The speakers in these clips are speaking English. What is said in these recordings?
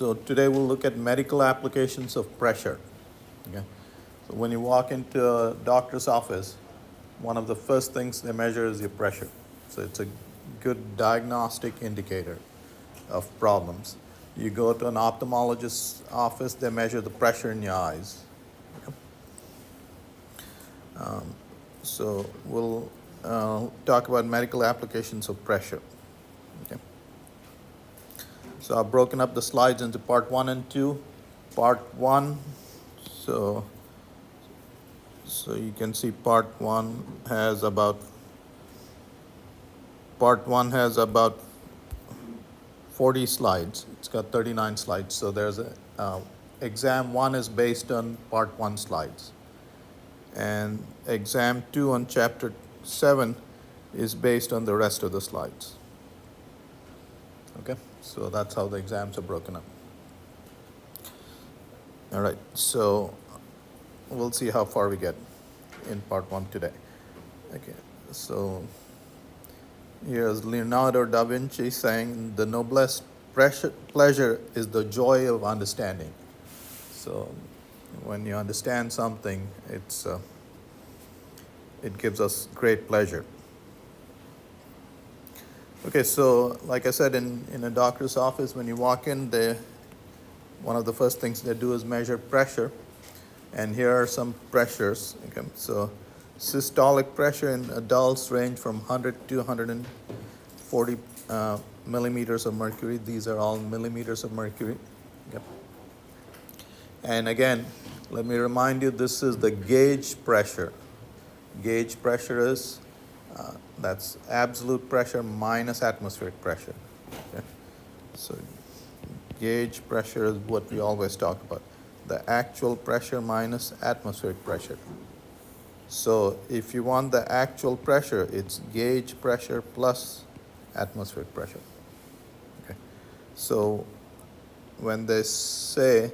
So today we'll look at medical applications of pressure. Okay. So when you walk into a doctor's office, one of the first things they measure is your pressure. So it's a good diagnostic indicator of problems. You go to an ophthalmologist's office, they measure the pressure in your eyes. Okay. So we'll talk about medical applications of pressure. Okay. So I've broken up the slides into part 1 and 2. Part 1, so you can see part 1 has about 40 slides. It's got 39 slides. So there's exam 1 is based on part 1 slides. And exam 2 on chapter 7 is based on the rest of the slides. Okay, so that's how the exams are broken up. All right, so we'll see how far we get in part 1 today. Okay, so here's Leonardo da Vinci saying, "The noblest pleasure is the joy of understanding." So when you understand something, it gives us great pleasure. Okay, so like I said, in a doctor's office, when you walk in, one of the first things they do is measure pressure. And here are some pressures. Okay, so systolic pressure in adults range from 100 to 140 millimeters of mercury. These are all millimeters of mercury. Okay. And again, let me remind you, this is the gauge pressure. Gauge pressure is that's absolute pressure minus atmospheric pressure. Okay? So gauge pressure is what we always talk about. The actual pressure minus atmospheric pressure. So if you want the actual pressure, it's gauge pressure plus atmospheric pressure. Okay. So when they say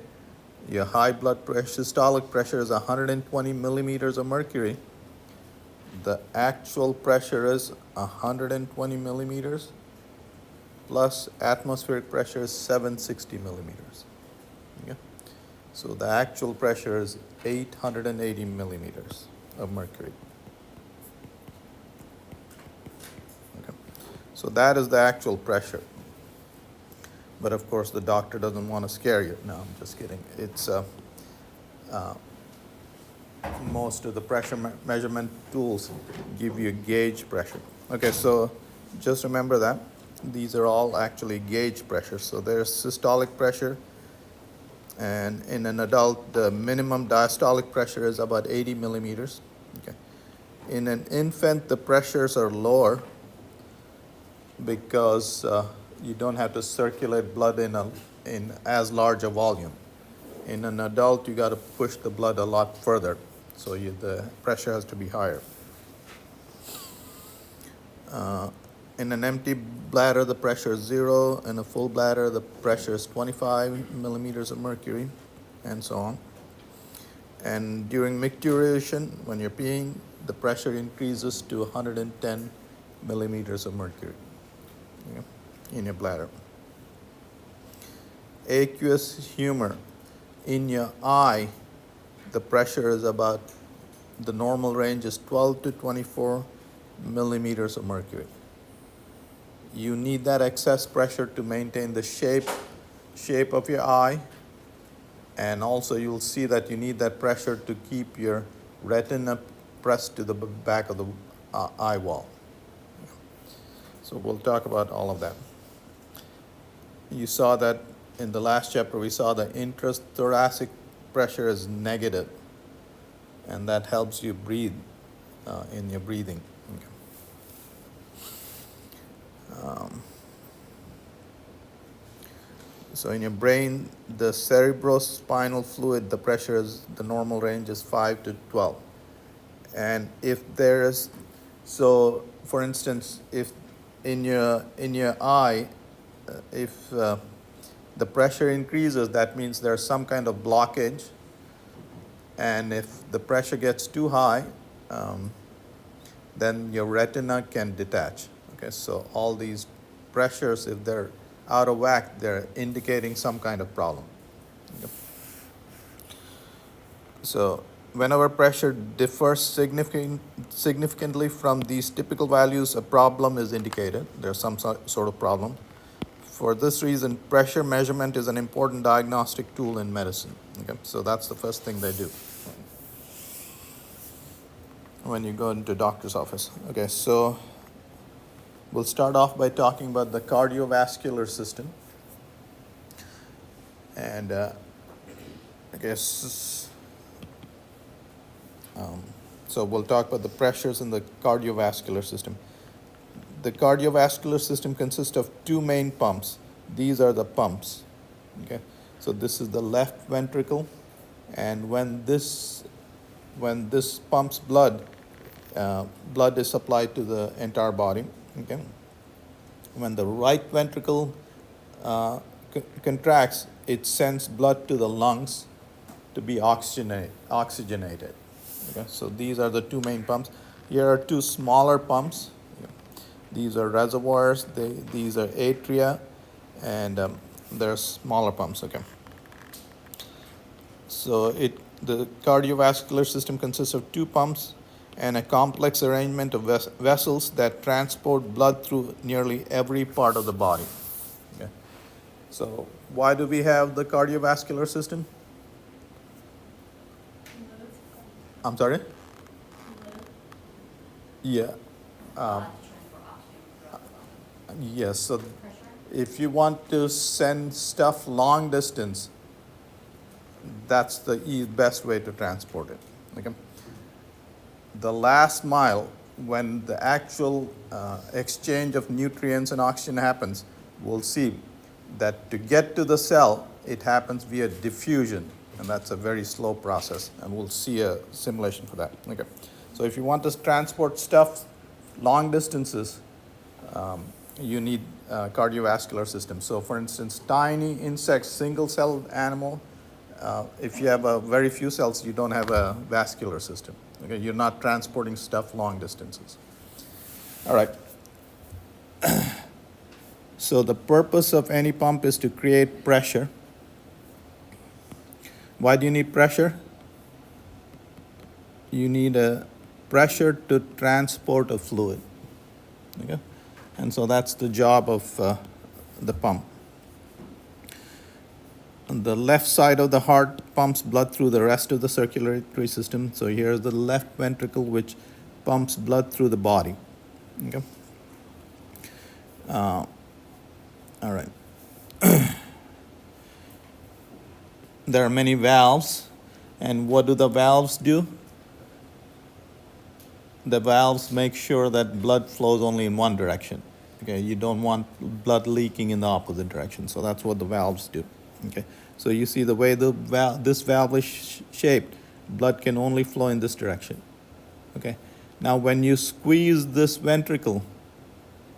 your high blood pressure, systolic pressure is 120 millimeters of mercury, the actual pressure is 120 millimeters plus atmospheric pressure is 760 millimeters. Okay? So the actual pressure is 880 millimeters of mercury. Okay. So that is the actual pressure. But of course, the doctor doesn't want to scare you. No, I'm just kidding. It's most of the pressure measurement tools give you gauge pressure. Okay, so just remember that. These are all actually gauge pressure. So there's systolic pressure, and in an adult, the minimum diastolic pressure is about 80 millimeters. Okay. In an infant, the pressures are lower because you don't have to circulate blood in as large a volume. In an adult, you got to push the blood a lot further, so the pressure has to be higher. In an empty bladder, the pressure is 0. In a full bladder, the pressure is 25 millimeters of mercury, and so on. And during micturition, when you're peeing, the pressure increases to 110 millimeters of mercury in your bladder. Aqueous humor. In your eye, the pressure is about, the normal range is 12 to 24 millimeters of mercury. You need that excess pressure to maintain the shape of your eye, and also you'll see that you need that pressure to keep your retina pressed to the back of the eye wall. So we'll talk about all of that. You saw that in the last chapter, we saw the intrathoracic pressure is negative, and that helps you breathe in your breathing. Okay. So in your brain, the cerebrospinal fluid, the pressure is, the normal range is 5 to 12. And if there is, so for instance, if in your eye, if the pressure increases, that means there's some kind of blockage. And if the pressure gets too high, then your retina can detach. Okay, so all these pressures, if they're out of whack, they're indicating some kind of problem. Okay. So whenever pressure differs significantly from these typical values, a problem is indicated. There's some sort of problem. For this reason, pressure measurement is an important diagnostic tool in medicine. Okay? So that's the first thing they do when you go into doctor's office. Okay, so we'll start off by talking about the cardiovascular system. And I guess, so we'll talk about the pressures in the cardiovascular system. The cardiovascular system consists of two main pumps. These are the pumps. Okay, so this is the left ventricle, and when this pumps blood, blood is supplied to the entire body. Okay, when the right ventricle contracts, it sends blood to the lungs to be oxygenated. Okay, so these are the two main pumps. Here are two smaller pumps. These are reservoirs. These are atria, and they're smaller pumps. Okay. So the cardiovascular system consists of two pumps and a complex arrangement of vessels that transport blood through nearly every part of the body. Okay. So why do we have the cardiovascular system? I'm sorry? Yeah. Yes. So if you want to send stuff long distance, that's the best way to transport it. Okay. The last mile, when the actual exchange of nutrients and oxygen happens, we'll see that to get to the cell, it happens via diffusion, and that's a very slow process, and we'll see a simulation for that. Okay. So if you want to transport stuff long distances, you need a cardiovascular system. So for instance, tiny insects, single-celled animal, if you have very few cells, you don't have a vascular system. Okay, you're not transporting stuff long distances. All right. So the purpose of any pump is to create pressure. Why do you need pressure? You need a pressure to transport a fluid. Okay? And so that's the job of the pump. On the left side of the heart pumps blood through the rest of the circulatory system. So here's the left ventricle, which pumps blood through the body. Okay. All right. There are many valves, and what do the valves do? The valves make sure that blood flows only in one direction. Okay, you don't want blood leaking in the opposite direction. So that's what the valves do. Okay, so you see the way this valve is shaped, blood can only flow in this direction. Okay, now when you squeeze this ventricle,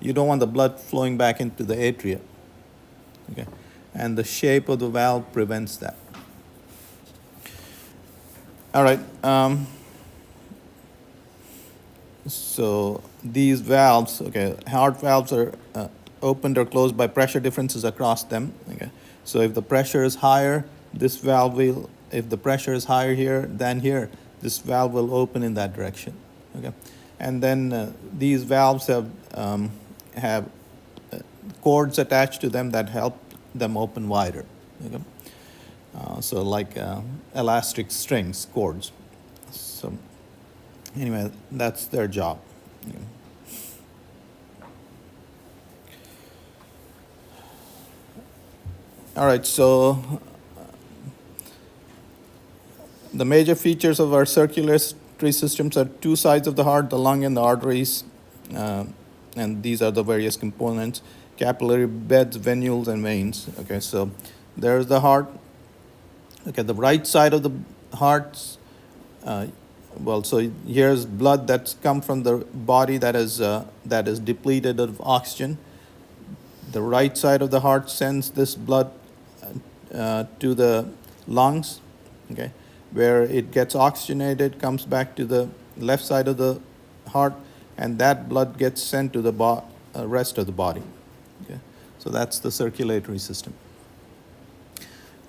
you don't want the blood flowing back into the atria. Okay, and the shape of the valve prevents that. All right. So these valves, okay, heart valves are opened or closed by pressure differences across them. Okay. So if the pressure is higher, this valve will, if the pressure is higher here than here, this valve will open in that direction. Okay. And then these valves have cords attached to them that help them open wider. Okay. So like elastic strings, cords. So anyway, that's their job. Yeah. All right, so the major features of our circulatory systems are two sides of the heart, the lung and the arteries, and these are the various components: capillary beds, venules, and veins. Okay, so there's the heart. Okay, the right side of the heart, well, so here's blood that's come from the body that is depleted of oxygen. The right side of the heart sends this blood to the lungs, okay, where it gets oxygenated, comes back to the left side of the heart, and that blood gets sent to the rest of the body. Okay, So that's the circulatory system.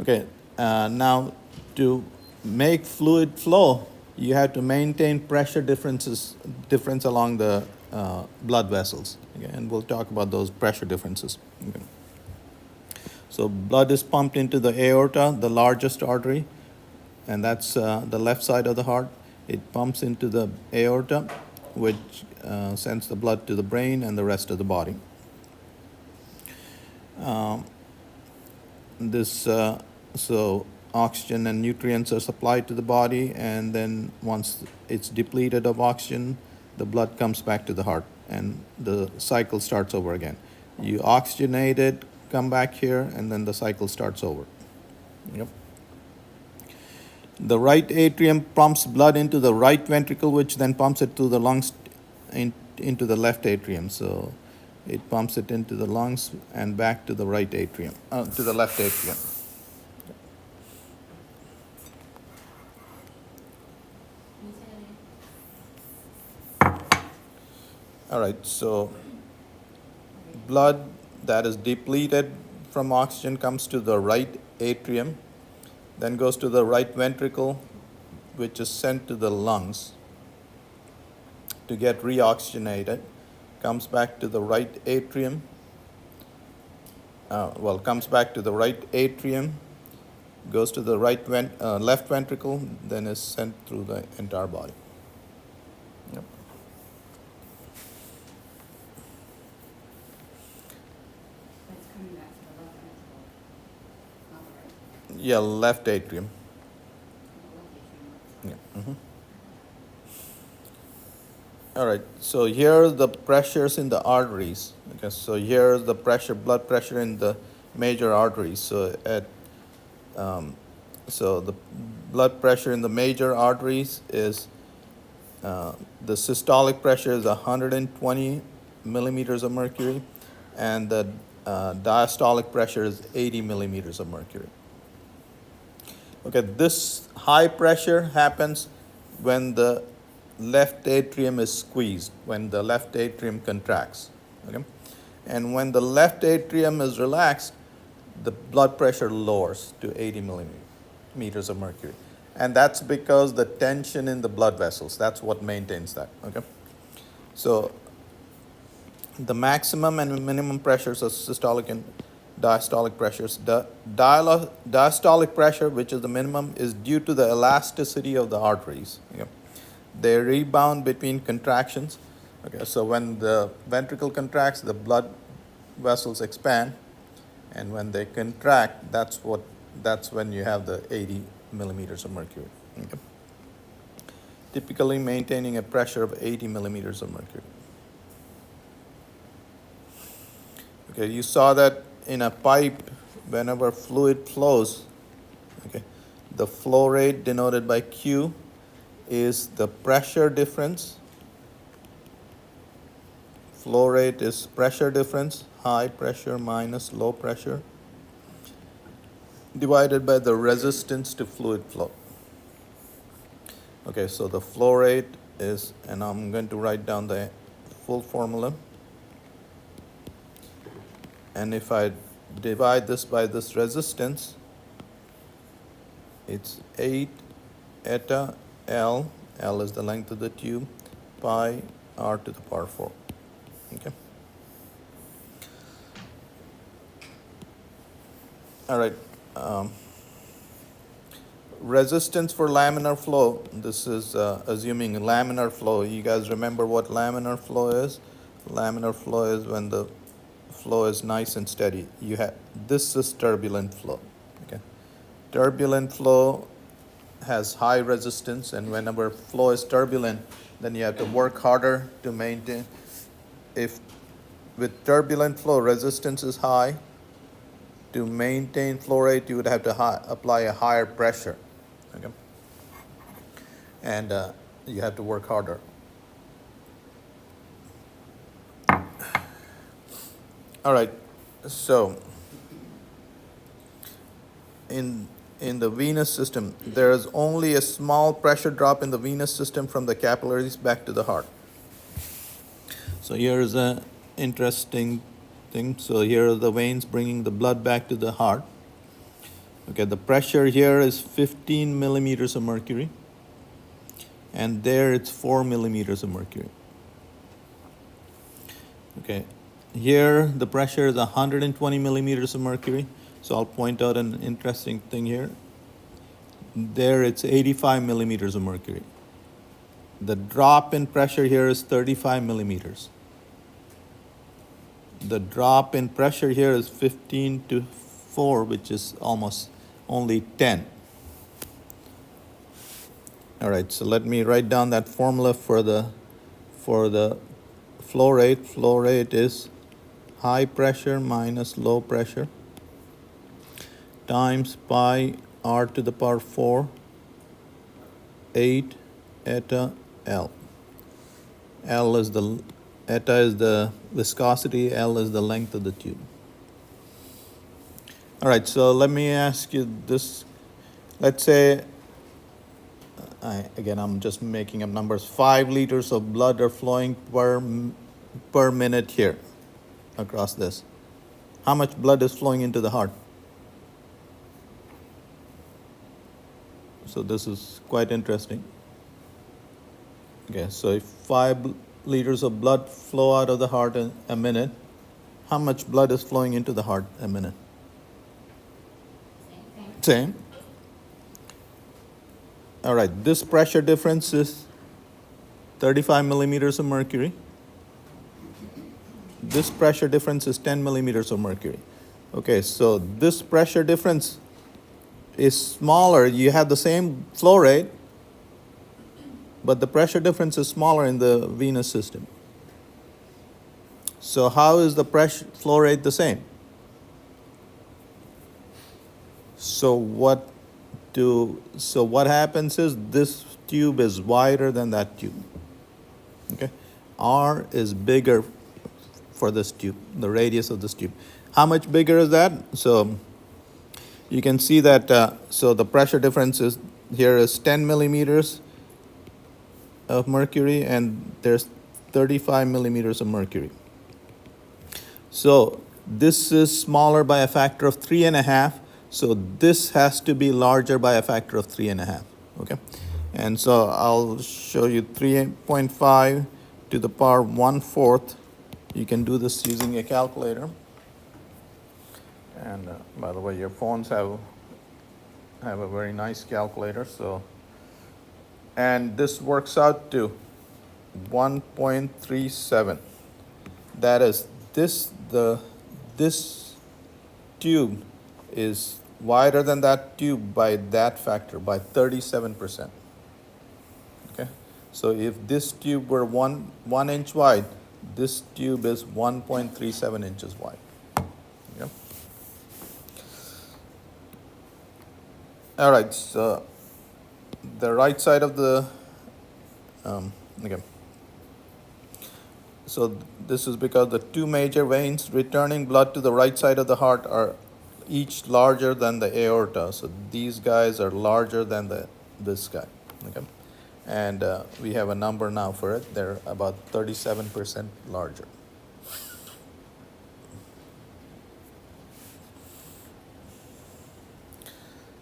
Okay, now to make fluid flow, you have to maintain pressure difference along the blood vessels. Okay, and we'll talk about those pressure differences. Okay. So blood is pumped into the aorta, the largest artery, and that's the left side of the heart. It pumps into the aorta, which sends the blood to the brain and the rest of the body. So oxygen and nutrients are supplied to the body, and then once it's depleted of oxygen, the blood comes back to the heart, and the cycle starts over again. You oxygenate it, come back here, and then the cycle starts over. Yep. The right atrium pumps blood into the right ventricle, which then pumps it to the lungs, into the left atrium. So it pumps it into the lungs and back to the right atrium, to the left atrium. All right, so blood that is depleted from oxygen comes to the right atrium, then goes to the right ventricle, which is sent to the lungs to get reoxygenated, comes back to the right atrium, comes back to the right atrium, goes to the left ventricle, then is sent through the entire body. Yep. It's coming back to the left ventricle, not the right. Yeah, left atrium. The left atrium. Yeah. Mm-hmm. All right, so here are the pressures in the arteries. Okay, so here is the pressure, blood pressure in the major arteries. So the blood pressure in the major arteries is the systolic pressure is 120 millimeters of mercury, and the diastolic pressure is 80 millimeters of mercury. Okay, this high pressure happens when the left atrium is squeezed, when the left atrium contracts. Okay? And when the left atrium is relaxed, the blood pressure lowers to 80 millimeters of mercury. And that's because the tension in the blood vessels, that's what maintains that. Okay? So the maximum and minimum pressures are systolic and diastolic pressures. The diastolic pressure, which is the minimum, is due to the elasticity of the arteries. Okay? They rebound between contractions. Okay, so when the ventricle contracts, the blood vessels expand, and when they contract, that's when you have the 80 millimeters of mercury. Okay. Typically maintaining a pressure of 80 millimeters of mercury. Okay, you saw that in a pipe, whenever fluid flows, okay, the flow rate denoted by Q is the pressure difference. Flow rate is pressure difference, high pressure minus low pressure, divided by the resistance to fluid flow. Okay, so the flow rate is, and I'm going to write down the full formula. And if I divide this by this resistance, it's 8 eta L, L is the length of the tube, pi r to the power 4. Okay. All right. Resistance for laminar flow. This is assuming laminar flow. You guys remember what laminar flow is? Laminar flow is when the flow is nice and steady. This is turbulent flow. Okay. Turbulent flow has high resistance, and whenever flow is turbulent, then you have to work harder to maintain. If with turbulent flow resistance is high, to maintain flow rate you would have to apply a higher pressure. Okay? And you have to work harder. All right, so in the venous system, there is only a small pressure drop in the venous system from the capillaries back to the heart. So here is an interesting thing. So here are the veins bringing the blood back to the heart. Okay, the pressure here is 15 millimeters of mercury, and there it's 4 millimeters of mercury. Okay, here the pressure is 120 millimeters of mercury. So I'll point out an interesting thing here. There it's 85 millimeters of mercury. The drop in pressure here is 35 millimeters. The drop in pressure here is 15 to 4, which is almost only 10. All right, so let me write down that formula for the flow rate. Flow rate is high pressure minus low pressure times pi r to the power 4 8 eta L. L is the eta is the viscosity, L is the length of the tube. All right, so let me ask you this. Let's say, again, I'm just making up numbers. 5 liters of blood are flowing per minute here across this. How much blood is flowing into the heart? So this is quite interesting. Okay, so if 5 liters of blood flow out of the heart in a minute, how much blood is flowing into the heart a minute? Same. All right, this pressure difference is 35 millimeters of mercury. This pressure difference is 10 millimeters of mercury. Okay, so this pressure difference is smaller. You have the same flow rate, but the pressure difference is smaller in the venous system. So how is the pressure flow rate the same? So what happens is this tube is wider than that tube. Okay, R is bigger for this tube, the radius of this tube. How much bigger is that? So you can see that. So the pressure difference is here is 10 millimeters of mercury, and there's 35 millimeters of mercury. So this is smaller by a factor of 3.5. So this has to be larger by a factor of 3.5. Okay, and so I'll show you 3.5 to the power 1/4. You can do this using a calculator. And by the way, your phones have a very nice calculator. So, and this works out to 1.37. That is, this tube is wider than that tube by that factor, by 37%. Okay, so if this tube were one inch wide, this tube is 1.37 inches wide. Okay. All right, so the right side of the okay. So this is because the two major veins returning blood to the right side of the heart are each larger than the aorta. So these guys are larger than this guy. Okay, and we have a number now for it. They're about 37% larger.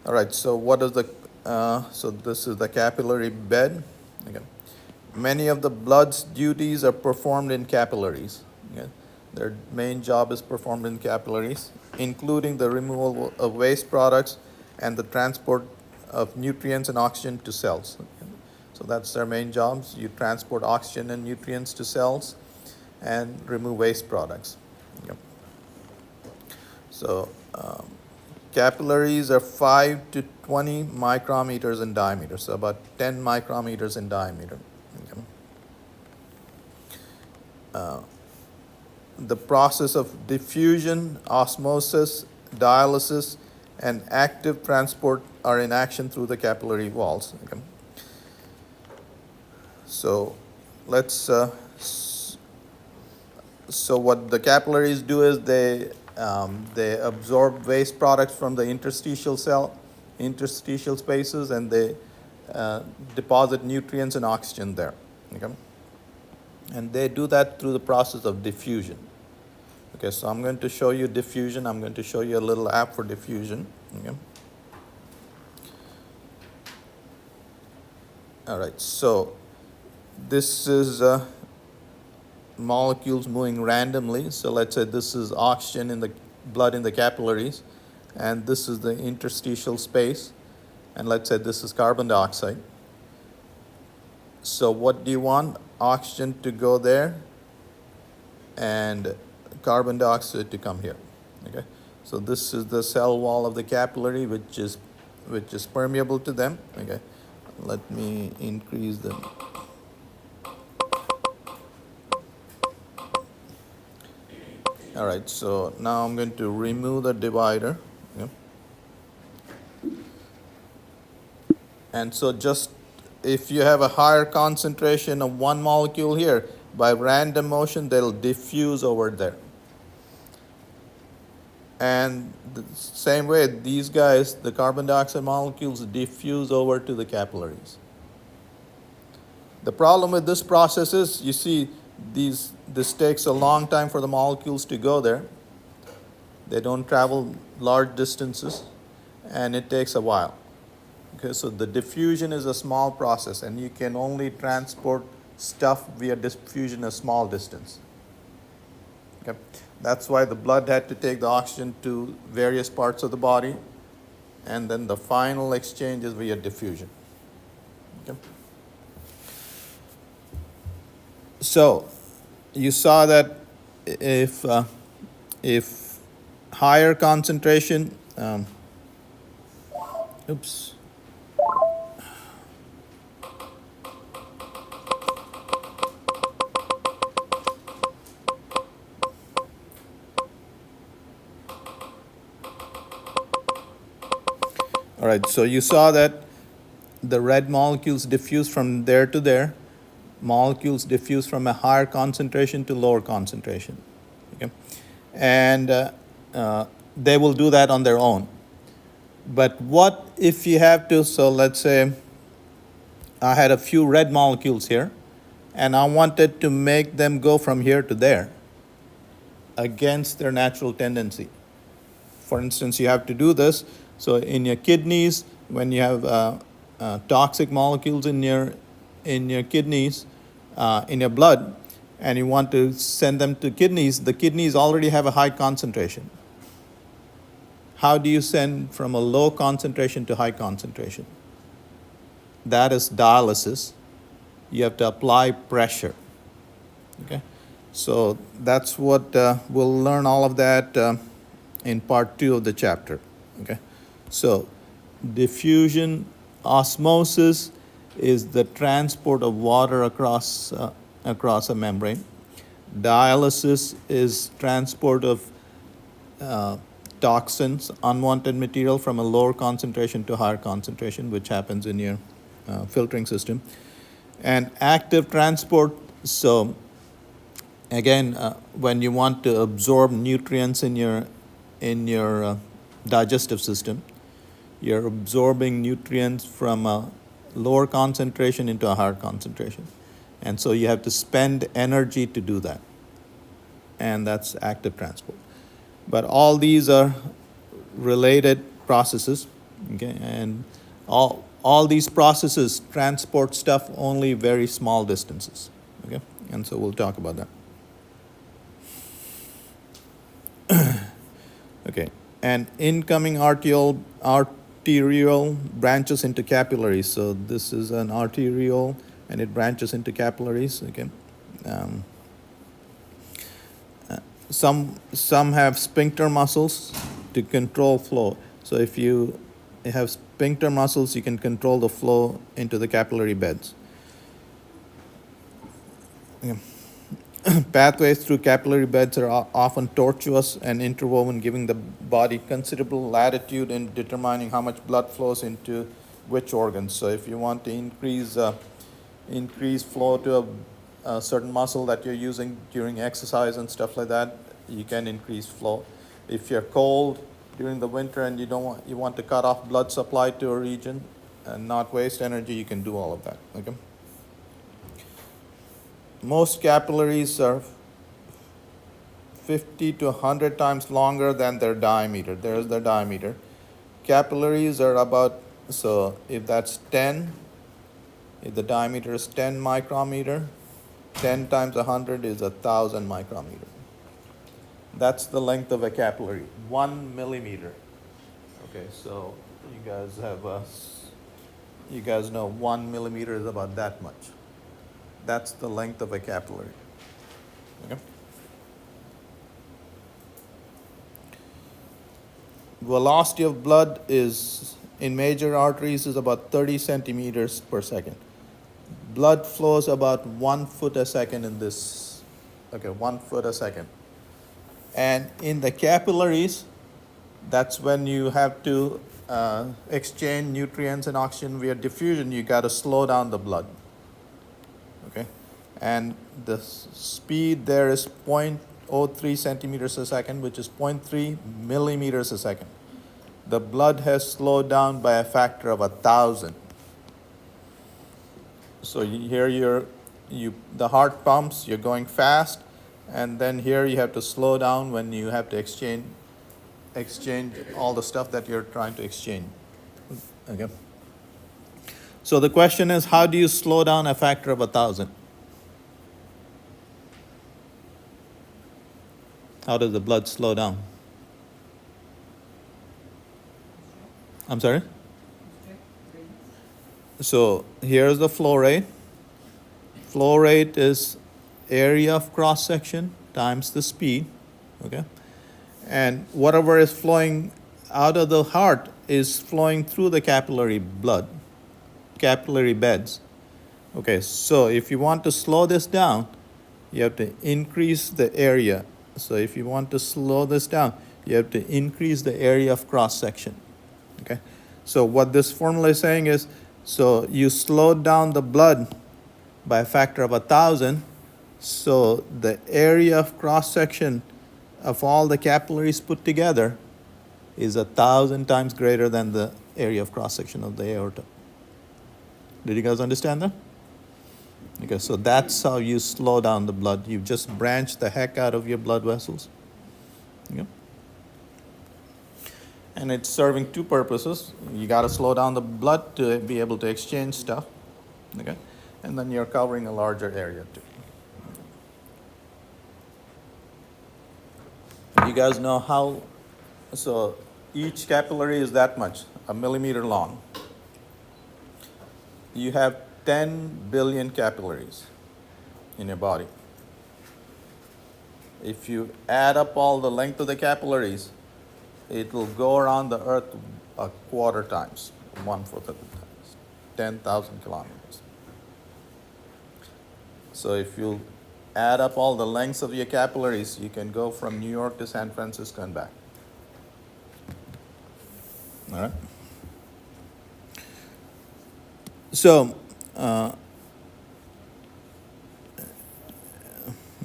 All right. So what is the so this is the capillary bed. Okay. Many of the blood's duties are performed in capillaries. Okay. Their main job is performed in capillaries, including the removal of waste products and the transport of nutrients and oxygen to cells. Okay. So that's their main jobs. You transport oxygen and nutrients to cells and remove waste products. Okay. So capillaries are 5 to 20 micrometers in diameter, so about 10 micrometers in diameter. Okay. The process of diffusion, osmosis, dialysis, and active transport are in action through the capillary walls. Okay. So let's. So what the capillaries do is they absorb waste products from the interstitial spaces, and they deposit nutrients and oxygen there. Okay. And they do that through the process of diffusion. Okay, so I'm going to show you diffusion. I'm going to show you a little app for diffusion. Okay. All right, so this is molecules moving randomly. So let's say this is oxygen in the blood in the capillaries, and this is the interstitial space, and let's say this is carbon dioxide. So what do you want? Oxygen to go there and carbon dioxide to come here. Okay, so this is the cell wall of the capillary, which is permeable to them. Okay, let me increase the all right, so now I'm going to remove the divider. Okay. And so just if you have a higher concentration of one molecule here, by random motion they'll diffuse over there. And the same way, these guys, the carbon dioxide molecules, diffuse over to the capillaries. The problem with this process is, you see, this takes a long time for the molecules to go there. They don't travel large distances, and it takes a while. Okay, so the diffusion is a small process, and you can only transport stuff via diffusion a small distance. Okay, that's why the blood had to take the oxygen to various parts of the body, and then the final exchange is via diffusion. Okay. So you saw that if higher concentration, oops. All right, so you saw that the red molecules diffuse from there to there. Molecules diffuse from a higher concentration to lower concentration. Okay? And they will do that on their own. But what if you have to, so let's say I had a few red molecules here, and I wanted to make them go from here to there against their natural tendency. For instance, you have to do this. So in your kidneys, when you have toxic molecules in your kidneys, in your blood, and you want to send them to kidneys, the kidneys already have a high concentration. How do you send from a low concentration to high concentration? That is dialysis. You have to apply pressure. Okay, so that's what we'll learn all of that in part 2 of the chapter. Okay, so diffusion, osmosis is the transport of water across a membrane. Dialysis is transport of toxins, unwanted material from a lower concentration to higher concentration, which happens in your filtering system. And active transport, so again, when you want to absorb nutrients in your digestive system, you're absorbing nutrients from a lower concentration into a higher concentration. And so you have to spend energy to do that. And that's active transport. But all these are related processes, okay? And all these processes transport stuff only very small distances, okay? And so we'll talk about that. Okay, and incoming arterial branches into capillaries. So this is an arteriole, and it branches into capillaries. Okay, some have sphincter muscles to control flow. So if you have sphincter muscles, you can control the flow into the capillary beds. Okay. Pathways through capillary beds are often tortuous and interwoven, giving the body considerable latitude in determining how much blood flows into which organs. So if you want to increase flow to a certain muscle that you're using during exercise and stuff like that, you can increase flow. If you're cold during the winter and you want to cut off blood supply to a region and not waste energy, you can do all of that. Okay. Most capillaries are 50 to 100 times longer than their diameter. There's the diameter. Capillaries are about, so if that's 10, if the diameter is 10 micrometer, 10 times 100 is 1,000 micrometer. That's the length of a capillary, 1 millimeter. Okay, so you guys know 1 millimeter is about that much. That's the length of a capillary. Okay. Velocity of blood is in major arteries is about 30 centimeters per second. Blood flows about 1 foot a second in this. Okay, 1 foot a second. And in the capillaries, that's when you have to exchange nutrients and oxygen via diffusion. You got to slow down the blood. Okay, and the speed there is 0.03 centimeters a second, which is 0.3 millimeters a second. The blood has slowed down by a factor of 1,000. So here the heart pumps, you're going fast, and then here you have to slow down when you have to exchange all the stuff that you're trying to exchange. Okay. So the question is, how do you slow down a factor of 1,000? How does the blood slow down? I'm sorry? So here's the flow rate. Flow rate is area of cross section times the speed. Okay. And whatever is flowing out of the heart is flowing through the capillary beds. Okay, so if you want to slow this down, you have to increase the area. So if you want to slow this down, you have to increase the area of cross section. Okay, so what this formula is saying is, so you slowed down the blood by a factor of 1,000, so the area of cross section of all the capillaries put together is 1,000 times greater than the area of cross section of the aorta. Did you guys understand that? Okay, so that's how you slow down the blood. You just branch the heck out of your blood vessels. Okay. And it's serving two purposes. You got to slow down the blood to be able to exchange stuff. Okay, and then you're covering a larger area too. You guys know how, so each capillary is that much, a millimeter long. You have 10 billion capillaries in your body. If you add up all the length of the capillaries, it will go around the earth a quarter times, 1/4 of the times, 10,000 kilometers. So if you add up all the lengths of your capillaries, you can go from New York to San Francisco and back. All right. So,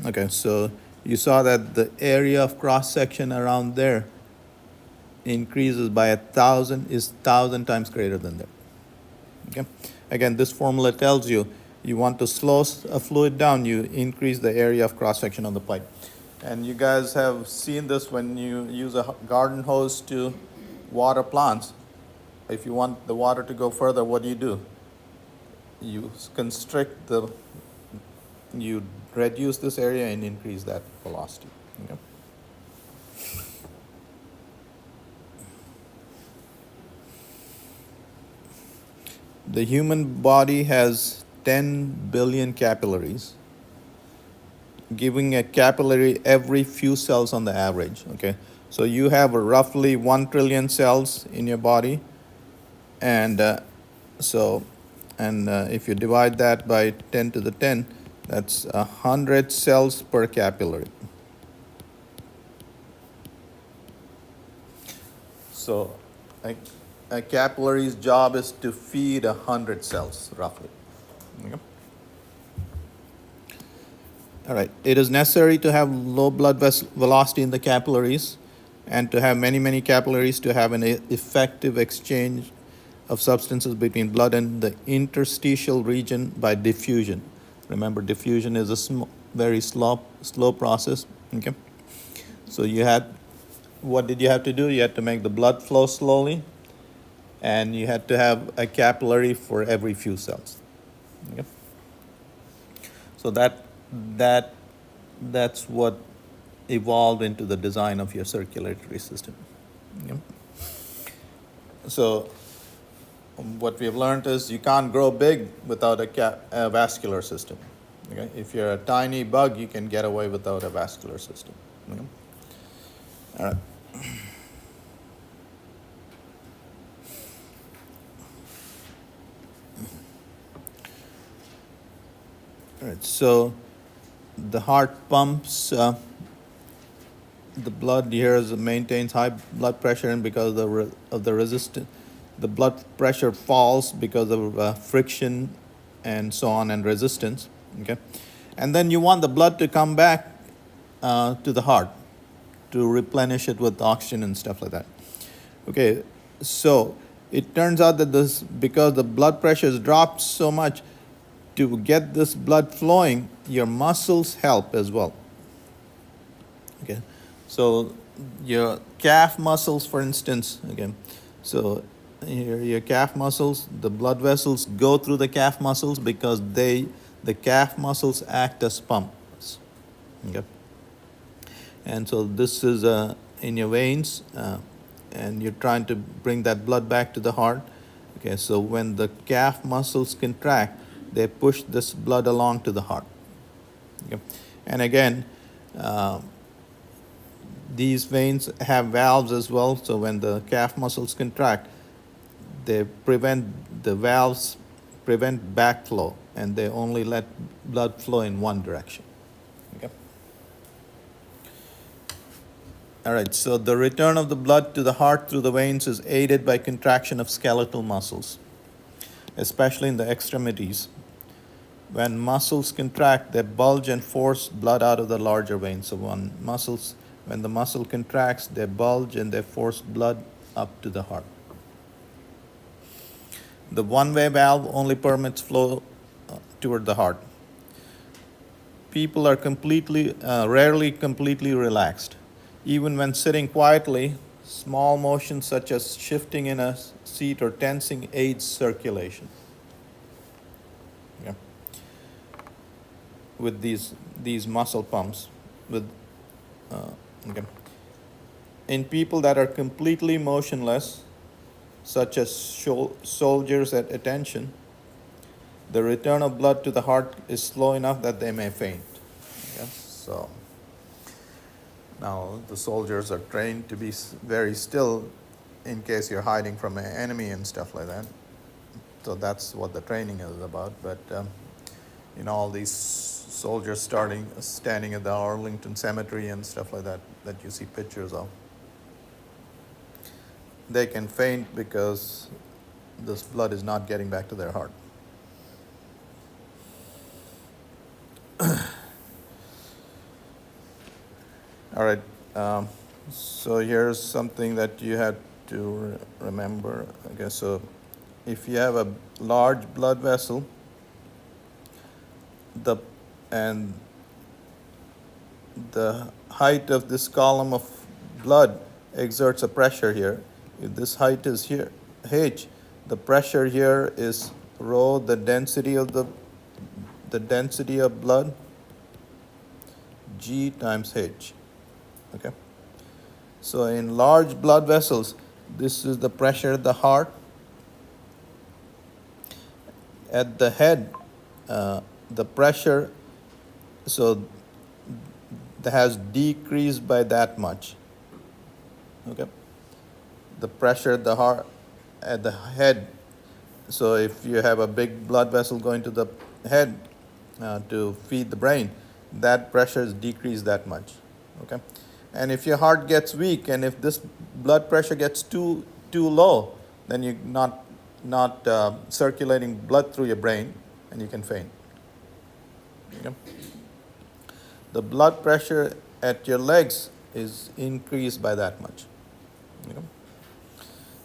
okay, so you saw that the area of cross section around there increases by 1,000, is 1,000 times greater than that. Okay. Again, this formula tells you, you want to slow a fluid down, you increase the area of cross section on the pipe. And you guys have seen this when you use a garden hose to water plants. If you want the water to go further, what do? You you reduce this area and increase that velocity. Okay. The human body has 10 billion capillaries, giving a capillary every few cells on the average. Okay, so you have roughly 1 trillion cells in your body, and if you divide that by 10 to the 10, that's 100 cells per capillary. So a capillary's job is to feed 100 cells, roughly. Okay. All right. It is necessary to have low blood velocity in the capillaries and to have many capillaries to have an effective exchange of substances between blood and the interstitial region by diffusion. Remember, diffusion is a very slow process. Okay. So what did you have to do? You had to make the blood flow slowly, and you had to have a capillary for every few cells. Okay? So that's what evolved into the design of your circulatory system. Okay? So what we have learned is you can't grow big without a vascular system. Okay? If you're a tiny bug, you can get away without a vascular system. Okay? All right. All right. So the heart pumps the blood here maintains high blood pressure, and because of the resistance, the blood pressure falls because of friction and so on and resistance. Okay, and then you want the blood to come back to the heart to replenish it with oxygen and stuff like that. Okay, so it turns out that because the blood pressure has dropped so much, to get this blood flowing, your muscles help as well. Okay, so your calf muscles, for instance, again, so your calf muscles, the blood vessels go through the calf muscles because the calf muscles act as pumps. Okay, and so this is in your veins, and you're trying to bring that blood back to the heart. Okay, so when the calf muscles contract, they push this blood along to the heart. Okay, and again, these veins have valves as well, so when the calf muscles contract, the valves prevent backflow, and they only let blood flow in one direction. Okay. All right, so the return of the blood to the heart through the veins is aided by contraction of skeletal muscles, especially in the extremities. When muscles contract, they bulge and force blood out of the larger veins. So when the muscle contracts, they bulge and they force blood up to the heart. The one-way valve only permits flow toward the heart. People are rarely completely relaxed. Even when sitting quietly, small motions such as shifting in a seat or tensing aids circulation. Yeah. With these muscle pumps, okay. In people that are completely motionless, such as soldiers at attention, the return of blood to the heart is slow enough that they may faint. Yes. So now the soldiers are trained to be very still in case you're hiding from an enemy and stuff like that. So that's what the training is about. But all these soldiers standing at the Arlington Cemetery and stuff like that you see pictures of, they can faint because this blood is not getting back to their heart. All right, so here's something that you have to remember. Okay, so if you have a large blood vessel, the height of this column of blood exerts a pressure here. If this height is here, h, the pressure here is rho, the density of blood, G times h. Okay. So in large blood vessels, this is the pressure at the heart. At the head, the pressure has decreased by that much. Okay. The pressure at the heart, at the head. So if you have a big blood vessel going to the head to feed the brain, that pressure is decreased that much. Okay. And if your heart gets weak, and if this blood pressure gets too low, then you're not circulating blood through your brain, and you can faint. Okay. The blood pressure at your legs is increased by that much. Okay.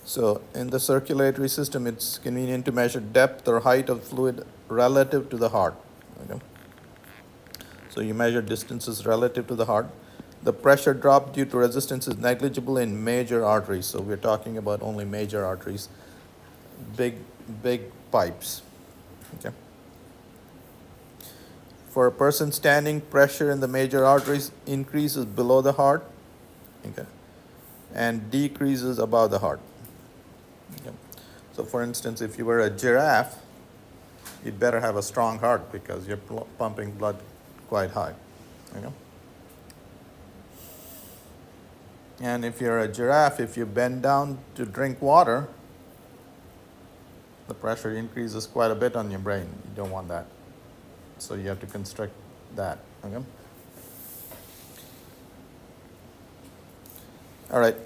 So in the circulatory system, it's convenient to measure depth or height of fluid relative to the heart. Okay. So you measure distances relative to the heart. The pressure drop due to resistance is negligible in major arteries. So we're talking about only major arteries, big pipes. Okay. For a person standing, pressure in the major arteries increases below the heart, okay, and decreases above the heart. Okay. So for instance, if you were a giraffe, you'd better have a strong heart because you're pumping blood quite high. Okay. And if you're a giraffe, if you bend down to drink water, the pressure increases quite a bit on your brain. You don't want that. So you have to constrict that. Okay. All right.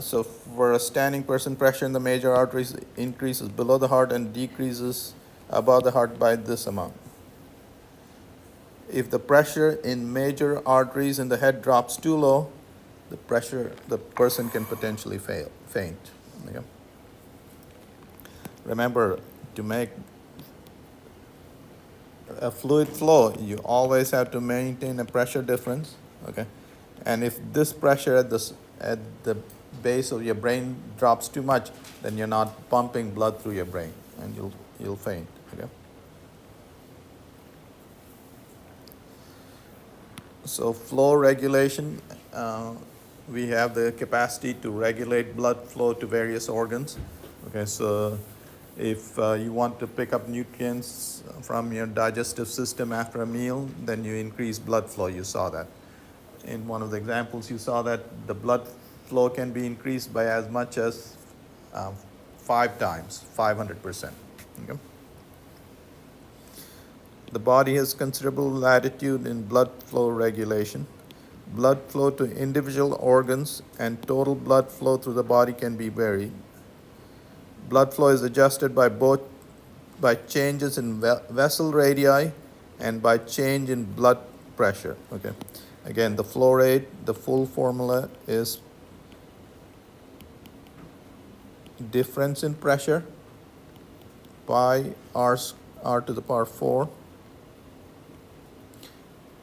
So for a standing person, pressure in the major arteries increases below the heart and decreases above the heart by this amount. If the pressure in major arteries in the head drops too low, the person can potentially faint. Okay. Remember, to make a fluid flow, you always have to maintain a pressure difference. Okay, and if this pressure at the base of your brain drops too much, then you're not pumping blood through your brain, and you'll faint. Okay. So flow regulation, we have the capacity to regulate blood flow to various organs. Okay, so if you want to pick up nutrients from your digestive system after a meal, then you increase blood flow. You saw that. In one of the examples, you saw that the blood flow can be increased by as much as 5 times, 500%. Okay? The body has considerable latitude in blood flow regulation. Blood flow to individual organs and total blood flow through the body can be varied. Blood flow is adjusted by changes in vessel radii and by change in blood pressure. Okay. Again, the flow rate, the full formula is difference in pressure pi r to the power 4.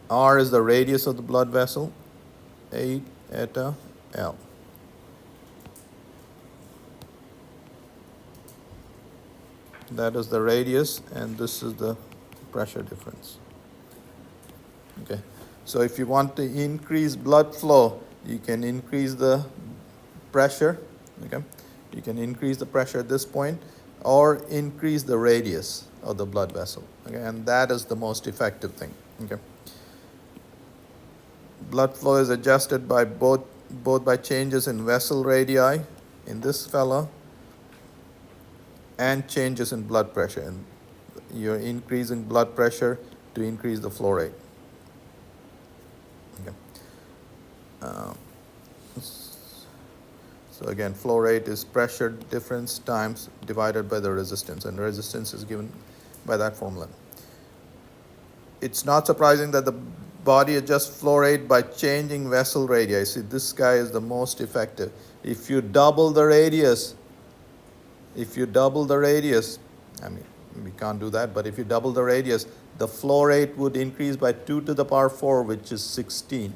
R is the radius of the blood vessel, 8 eta L. That is the radius, and this is the pressure difference. Okay, so if you want to increase blood flow, you can increase the pressure. Okay, you can increase the pressure at this point, or increase the radius of the blood vessel. Okay, and that is the most effective thing. Okay. Blood flow is adjusted by both by changes in vessel radii in this fellow and changes in blood pressure. And you're increasing blood pressure to increase the flow rate. Okay. So again, flow rate is pressure difference times divided by the resistance, and resistance is given by that formula. It's not surprising that the body adjusts flow rate by changing vessel radii. See, this guy is the most effective. If you double the radius, I mean, we can't do that, but if you double the radius, the flow rate would increase by 2 to the power 4, which is 16.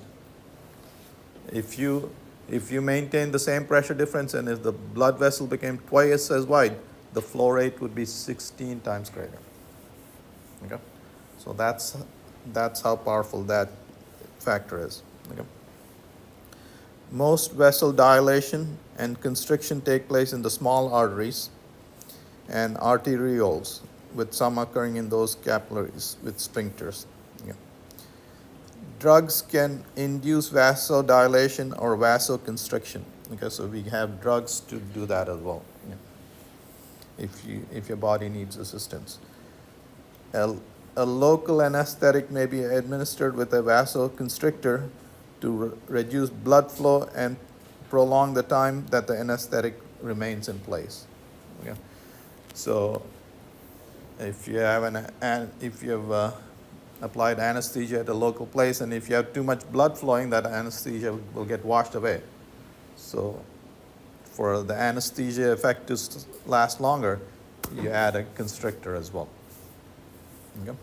If you maintain the same pressure difference, and if the blood vessel became twice as wide, the flow rate would be 16 times greater. Okay? So that's how powerful that factor is. Okay? Most vessel dilation and constriction take place in the small arteries and arterioles, with some occurring in those capillaries with sphincters. Okay. Drugs can induce vasodilation or vasoconstriction. Okay, so we have drugs to do that as well. Yeah. If your body needs assistance. A local anesthetic may be administered with a vasoconstrictor to reduce blood flow and prolong the time that the anesthetic remains in place. Okay. So if you have applied anesthesia at a local place, and if you have too much blood flowing, that anesthesia will get washed away. So for the anesthesia effect to last longer, you add a constrictor as well. Okay.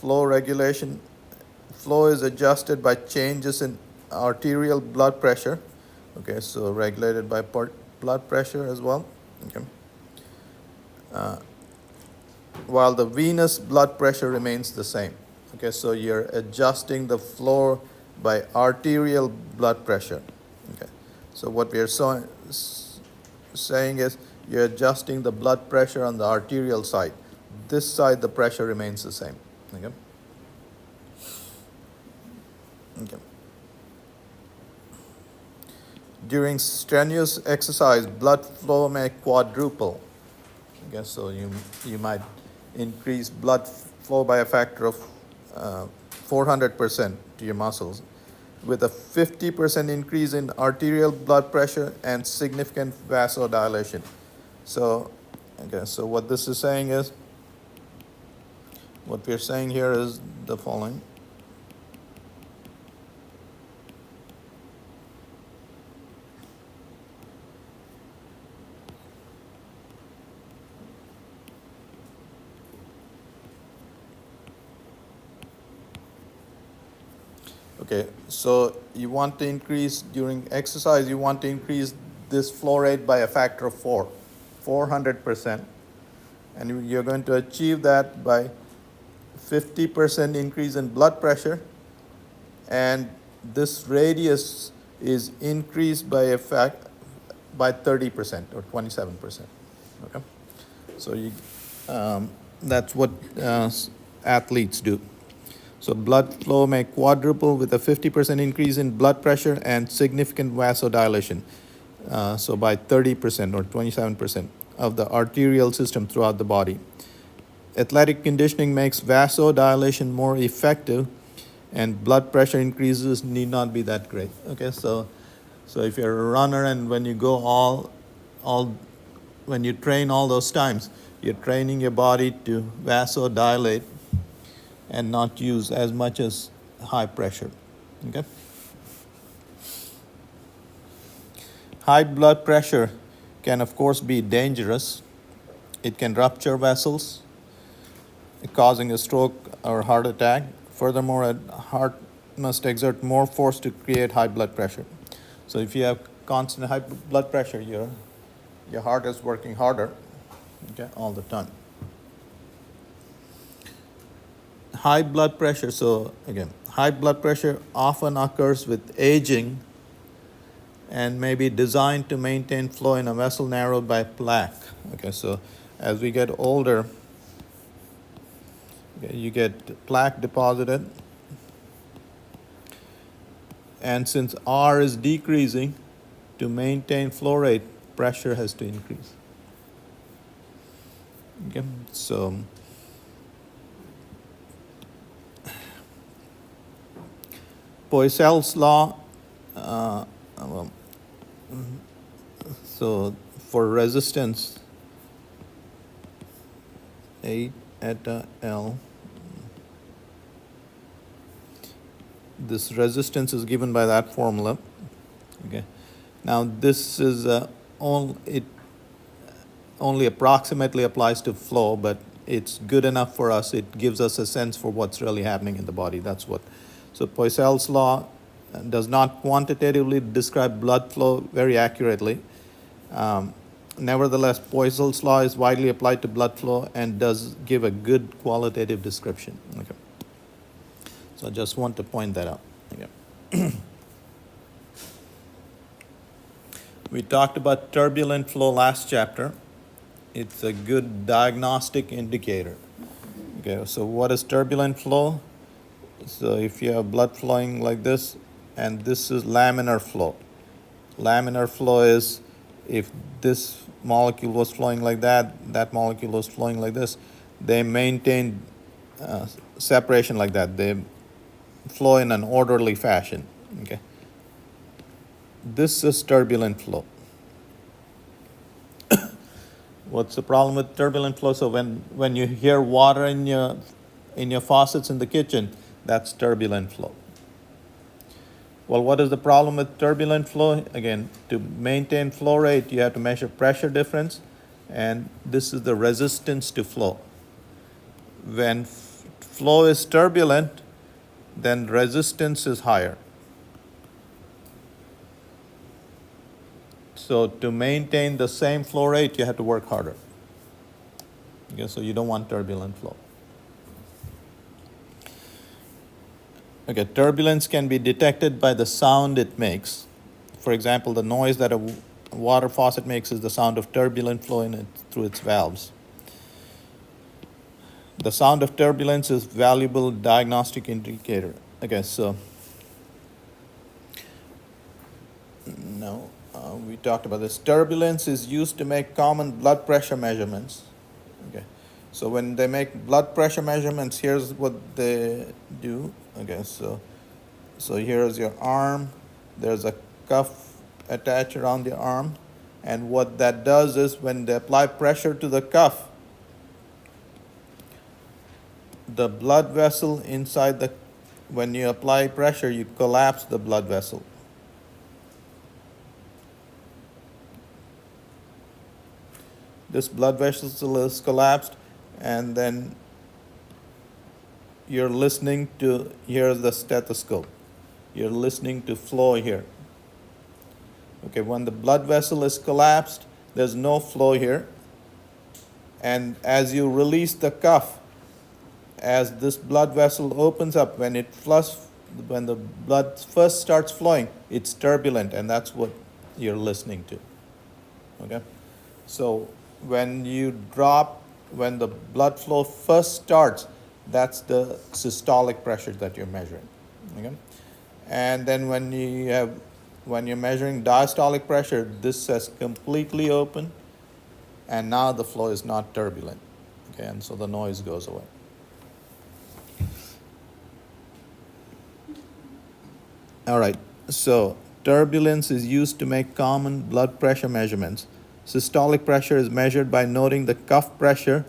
flow regulation. Flow is adjusted by changes in arterial blood pressure. Okay, so regulated by blood pressure as well. Okay. While the venous blood pressure remains the same. Okay, so you're adjusting the flow by arterial blood pressure. Okay, so what we are saying is you're adjusting the blood pressure on the arterial side. This side, the pressure remains the same. Okay. Okay. During strenuous exercise, blood flow may quadruple. Okay, so you might increase blood flow by a factor of 400% to your muscles, with a 50% increase in arterial blood pressure and significant vasodilation. So, okay, so what this is saying is, what we're saying here is the following. Okay, so you want to increase during exercise, you want to increase this flow rate by a factor of 400%. And you're going to achieve that by 50% increase in blood pressure. And this radius is increased by 30% or 27%. Okay, so that's what athletes do. So blood flow may quadruple with a 50% increase in blood pressure and significant vasodilation. So by 30% or 27% of the arterial system throughout the body. Athletic conditioning makes vasodilation more effective, and blood pressure increases need not be that great. Okay, so if you're a runner and when you go when you train all those times, you're training your body to vasodilate and not use as much as high pressure. Okay. High blood pressure can, of course, be dangerous. It can rupture vessels, causing a stroke or heart attack. Furthermore, a heart must exert more force to create high blood pressure. So if you have constant high blood pressure, your heart is working harder, okay, all the time. High blood pressure, so again, high blood pressure often occurs with aging and may be designed to maintain flow in a vessel narrowed by plaque. Okay, so as we get older, okay, you get plaque deposited, and since R is decreasing, to maintain flow rate, pressure has to increase. Okay, so Poiseuille's law, so for resistance, 8 eta L, this resistance is given by that formula. Okay, now this is it only approximately applies to flow, but it's good enough for us. It gives us a sense for what's really happening in the body. That's what. So Poiseuille's law does not quantitatively describe blood flow very accurately. Nevertheless, Poiseuille's law is widely applied to blood flow and does give a good qualitative description. Okay. So I just want to point that out. Okay. We talked about turbulent flow last chapter. It's a good diagnostic indicator. Okay, so what is turbulent flow? So if you have blood flowing like this, and this is laminar flow. Laminar flow is if this molecule was flowing like that, that molecule was flowing like this, they maintain separation like that. They flow in an orderly fashion. Okay. This is turbulent flow. What's the problem with turbulent flow? So when you hear water in your faucets in the kitchen, that's turbulent flow. Well, what is the problem with turbulent flow? Again, to maintain flow rate, you have to measure pressure difference, and this is the resistance to flow. When flow is turbulent, then resistance is higher. So to maintain the same flow rate, you have to work harder. Okay, so you don't want turbulent flow. Okay, turbulence can be detected by the sound it makes. For example, the noise that a water faucet makes is the sound of turbulent flow through its valves. The sound of turbulence is valuable diagnostic indicator. Okay, so no, we talked about this. Turbulence is used to make common blood pressure measurements. Okay, so when they make blood pressure measurements, here's what they do. Okay, so here's your arm. There's a cuff attached around the arm, and what that does is when they apply pressure to the cuff, the blood vessel inside when you apply pressure, you collapse the blood vessel. This blood vessel is collapsed, and then you're listening to, here's the stethoscope. You're listening to flow here. Okay, when the blood vessel is collapsed, there's no flow here. And as you release the cuff, as this blood vessel opens up, when the blood first starts flowing, it's turbulent, and that's what you're listening to. Okay? So when the blood flow first starts, that's the systolic pressure that you're measuring. Okay? And then when you're measuring diastolic pressure, this has completely open, and now the flow is not turbulent. Okay, and so the noise goes away. All right, so turbulence is used to make common blood pressure measurements. Systolic pressure is measured by noting the cuff pressure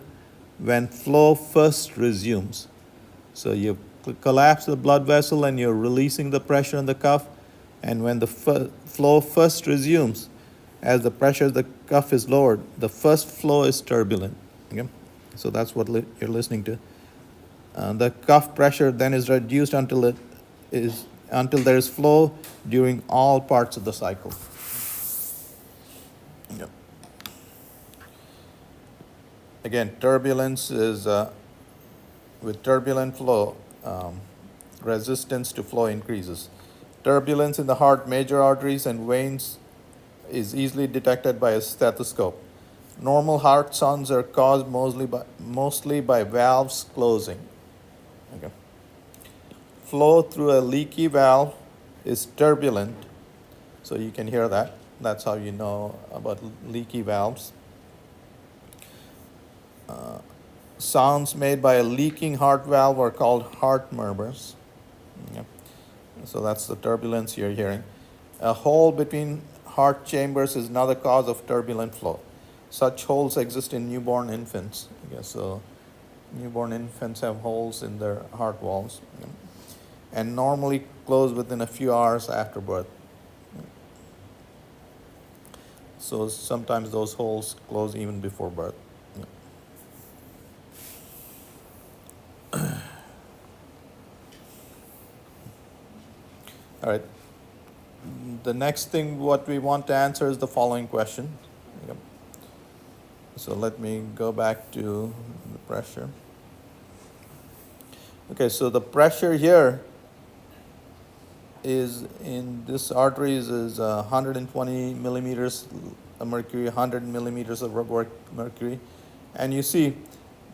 when flow first resumes. So you collapse the blood vessel and you're releasing the pressure on the cuff, and when the flow first resumes, as the pressure of the cuff is lowered, the first flow is turbulent. Okay? So that's what you're listening to. The cuff pressure then is reduced until there is flow during all parts of the cycle. Yep. Again, turbulence is, with turbulent flow, resistance to flow increases. Turbulence in the heart, major arteries, and veins is easily detected by a stethoscope. Normal heart sounds are caused mostly by valves closing. Okay. Flow through a leaky valve is turbulent, so you can hear that. That's how you know about leaky valves. Sounds made by a leaking heart valve are called heart murmurs. Yeah. So that's the turbulence you're hearing. A hole between heart chambers is another cause of turbulent flow. Such holes exist in newborn infants. Yeah, so newborn infants have holes in their heart walls, yeah, and normally close within a few hours after birth. So sometimes those holes close even before birth. All right. The next thing what we want to answer is the following question. Yep. So let me go back to the pressure. Okay, so the pressure here is in this arteries is 120 millimeters of mercury, 100 millimeters of mercury. And you see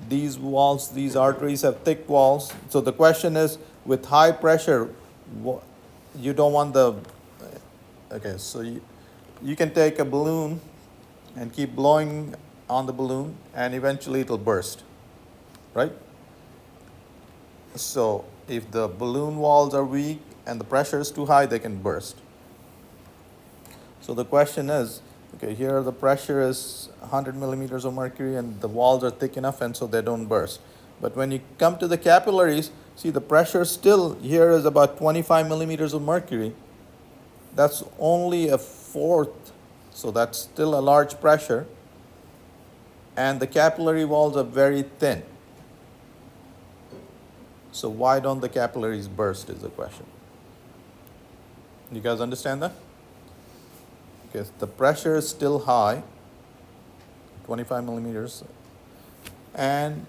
these walls, these arteries have thick walls. So the question is, with high pressure, you don't want the, okay, so you can take a balloon and keep blowing on the balloon, and eventually it'll burst, right? So if the balloon walls are weak and the pressure is too high, they can burst. So the question is, okay, here the pressure is 100 millimeters of mercury and the walls are thick enough, and so they don't burst. But when you come to the capillaries, see the pressure still here is about 25 millimeters of mercury. That's only a fourth, so that's still a large pressure. And the capillary walls are very thin. So why don't the capillaries burst is the question. You guys understand that? Okay, the pressure is still high, 25 millimeters, and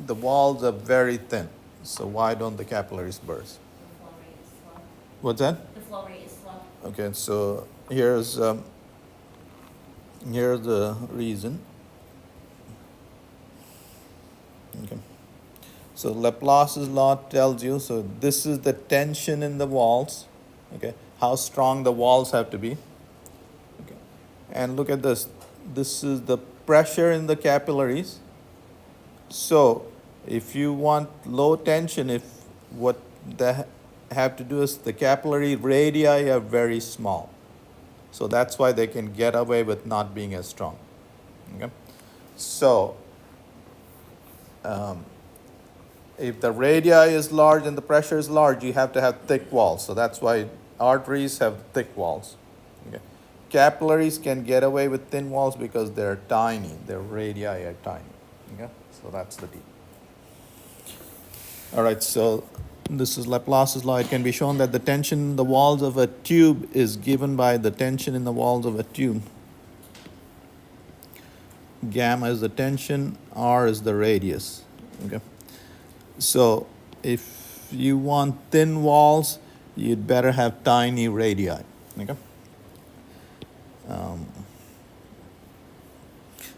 the walls are very thin. So why don't the capillaries burst? The flow rate is slow. What's that? The flow rate is slow. Okay, so here's the reason. Okay. So Laplace's law tells you, so this is the tension in the walls, okay, how strong the walls have to be. Okay. And look at this. This is the pressure in the capillaries. So if you want low tension, if what they have to do is the capillary radii are very small. So that's why they can get away with not being as strong. Okay? So if the radii is large and the pressure is large, you have to have thick walls. So that's why arteries have thick walls. Okay? Capillaries can get away with thin walls because they're tiny. Their radii are tiny. Okay? So that's the deal. All right, so this is Laplace's law. It can be shown that the tension in the walls of a tube is given by the tension in the walls of a tube. Gamma is the tension, R is the radius. Okay. So if you want thin walls, you'd better have tiny radii. Okay.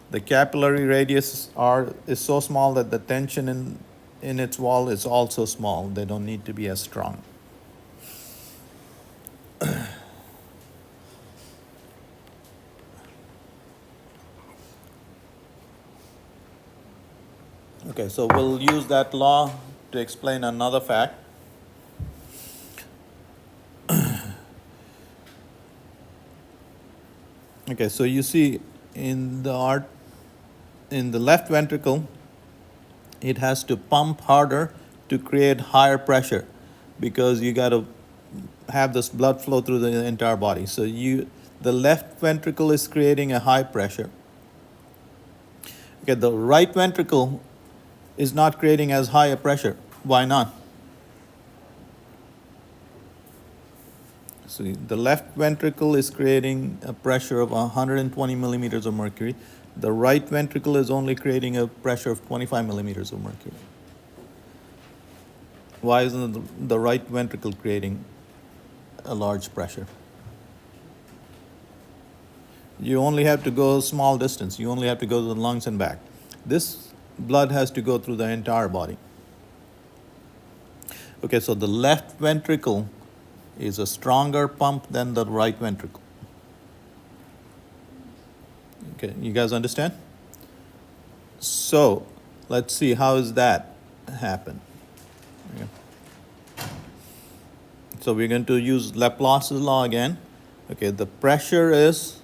The capillary radius R is so small that the tension in its wall is also small. They don't need to be as strong. Okay, so we'll use that law to explain another fact. Okay, so you see in the left ventricle, it has to pump harder to create higher pressure because you got to have this blood flow through the entire body. So the left ventricle is creating a high pressure. Okay, the right ventricle is not creating as high a pressure. Why not? So the left ventricle is creating a pressure of 120 millimeters of mercury. The right ventricle is only creating a pressure of 25 millimeters of mercury. Why isn't the right ventricle creating a large pressure? You only have to go a small distance. You only have to go to the lungs and back. This blood has to go through the entire body. Okay, so the left ventricle is a stronger pump than the right ventricle. Okay, you guys understand? So let's see how does that happen. Okay. So we're going to use Laplace's law again. Okay, the pressure is,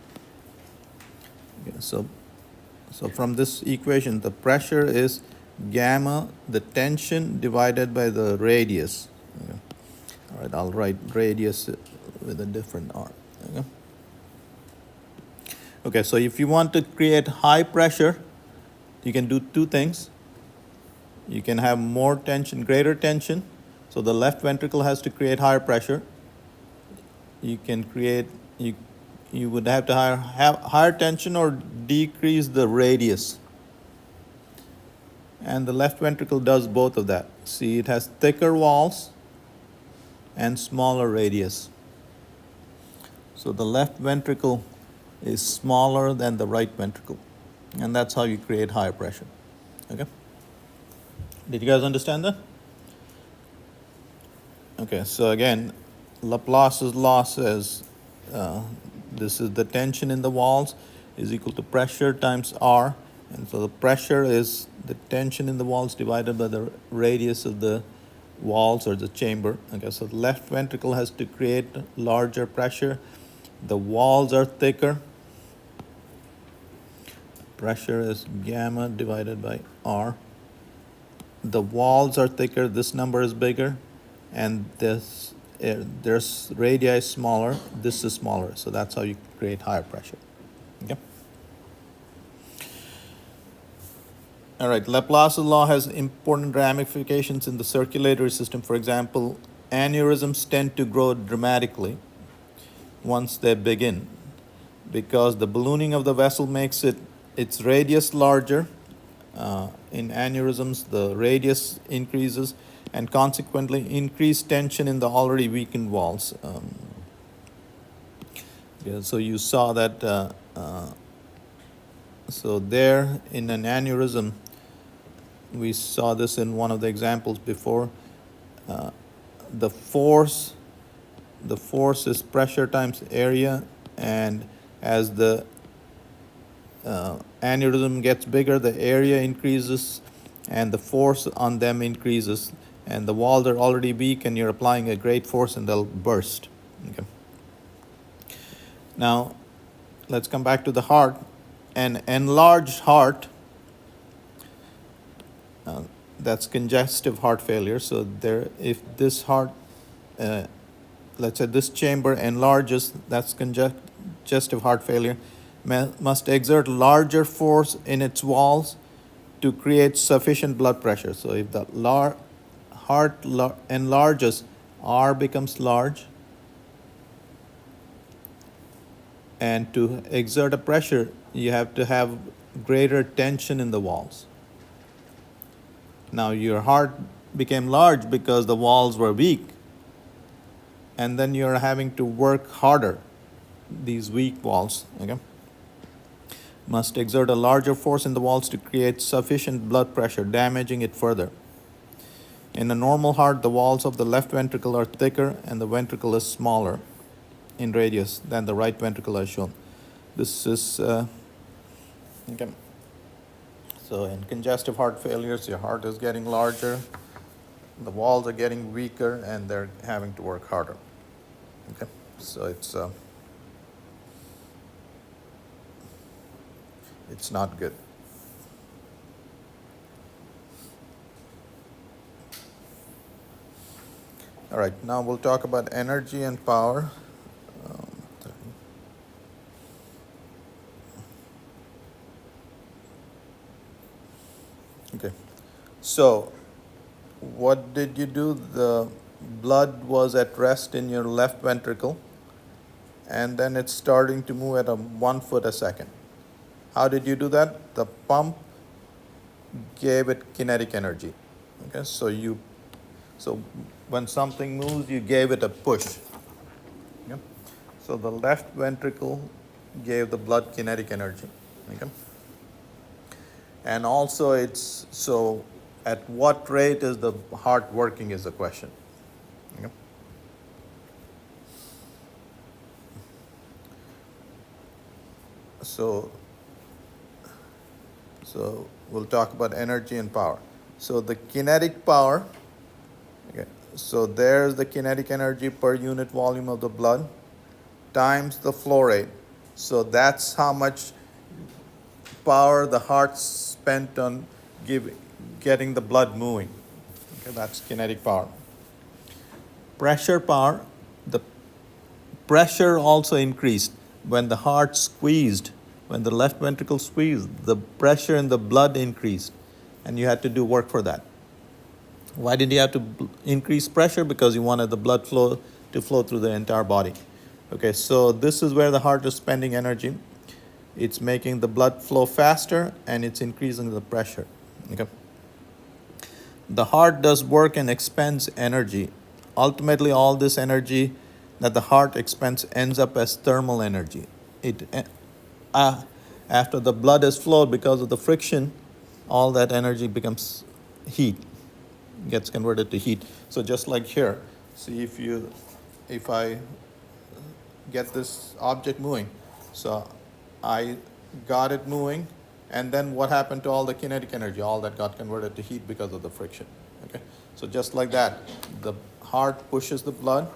okay, so from this equation, the pressure is gamma, the tension divided by the radius. Okay. All right, I'll write radius with a different R. Okay. Okay, so if you want to create high pressure, you can do two things. You can have more tension, greater tension. So the left ventricle has to create higher pressure. You can create, you would have to have higher tension or decrease the radius. And the left ventricle does both of that. See, it has thicker walls and smaller radius. So the left ventricle is smaller than the right ventricle. And that's how you create higher pressure. Okay? Did you guys understand that? Okay, so again, Laplace's law says this is the tension in the walls is equal to pressure times R. And so the pressure is the tension in the walls divided by the radius of the walls or the chamber. Okay, so the left ventricle has to create larger pressure. The walls are thicker. Pressure is gamma divided by R. The walls are thicker. This number is bigger. And there's radii is smaller. This is smaller. So that's how you create higher pressure. Okay? All right, Laplace's law has important ramifications in the circulatory system. For example, aneurysms tend to grow dramatically once they begin because the ballooning of the vessel makes its radius larger. In aneurysms, the radius increases and consequently increased tension in the already weakened walls. Yeah, so you saw that. So there in an aneurysm, we saw this in one of the examples before. Uh, the force is pressure times area, and as the aneurysm gets bigger, the area increases and the force on them increases, and the walls are already weak and you're applying a great force and they'll burst. Okay. Now let's come back to the heart. An enlarged heart, that's congestive heart failure. So there, if this heart, let's say this chamber enlarges, that's congestive heart failure, must exert larger force in its walls to create sufficient blood pressure. So if the heart enlarges, R becomes large, and to exert a pressure, you have to have greater tension in the walls. Now your heart became large because the walls were weak, and then you're having to work harder, these weak walls, okay? Must exert a larger force in the walls to create sufficient blood pressure, damaging it further. In a normal heart, the walls of the left ventricle are thicker and the ventricle is smaller in radius than the right ventricle as shown. This is, okay. So in congestive heart failures, your heart is getting larger, the walls are getting weaker, and they're having to work harder. Okay, so it's not good. All right, now we'll talk about energy and power. Okay, so what did you do? The blood was at rest in your left ventricle, and then it's starting to move at 1 foot a second. How did you do that? The pump gave it kinetic energy. Okay, so when something moves, you gave it a push. Okay? So the left ventricle gave the blood kinetic energy. Okay? And also so at what rate is the heart working is the question. Okay? So we'll talk about energy and power. So the kinetic power, okay, so there's the kinetic energy per unit volume of the blood times the flow rate. So that's how much power the heart spent on getting the blood moving. Okay, that's kinetic power. Pressure power, the pressure also increased. When the heart squeezed, when the left ventricle squeezed, the pressure in the blood increased, and you had to do work for that. Why did you have to increase pressure? Because you wanted the blood flow to flow through the entire body. Okay, so this is where the heart is spending energy. It's making the blood flow faster, and it's increasing the pressure. Okay. The heart does work and expends energy. Ultimately, all this energy that the heart expends ends up as thermal energy. After the blood has flowed, because of the friction, all that energy becomes heat, gets converted to heat. So just like here, see if I get this object moving, so I got it moving, and then what happened to all the kinetic energy? All that got converted to heat because of the friction. Okay, so just like that, the heart pushes the blood,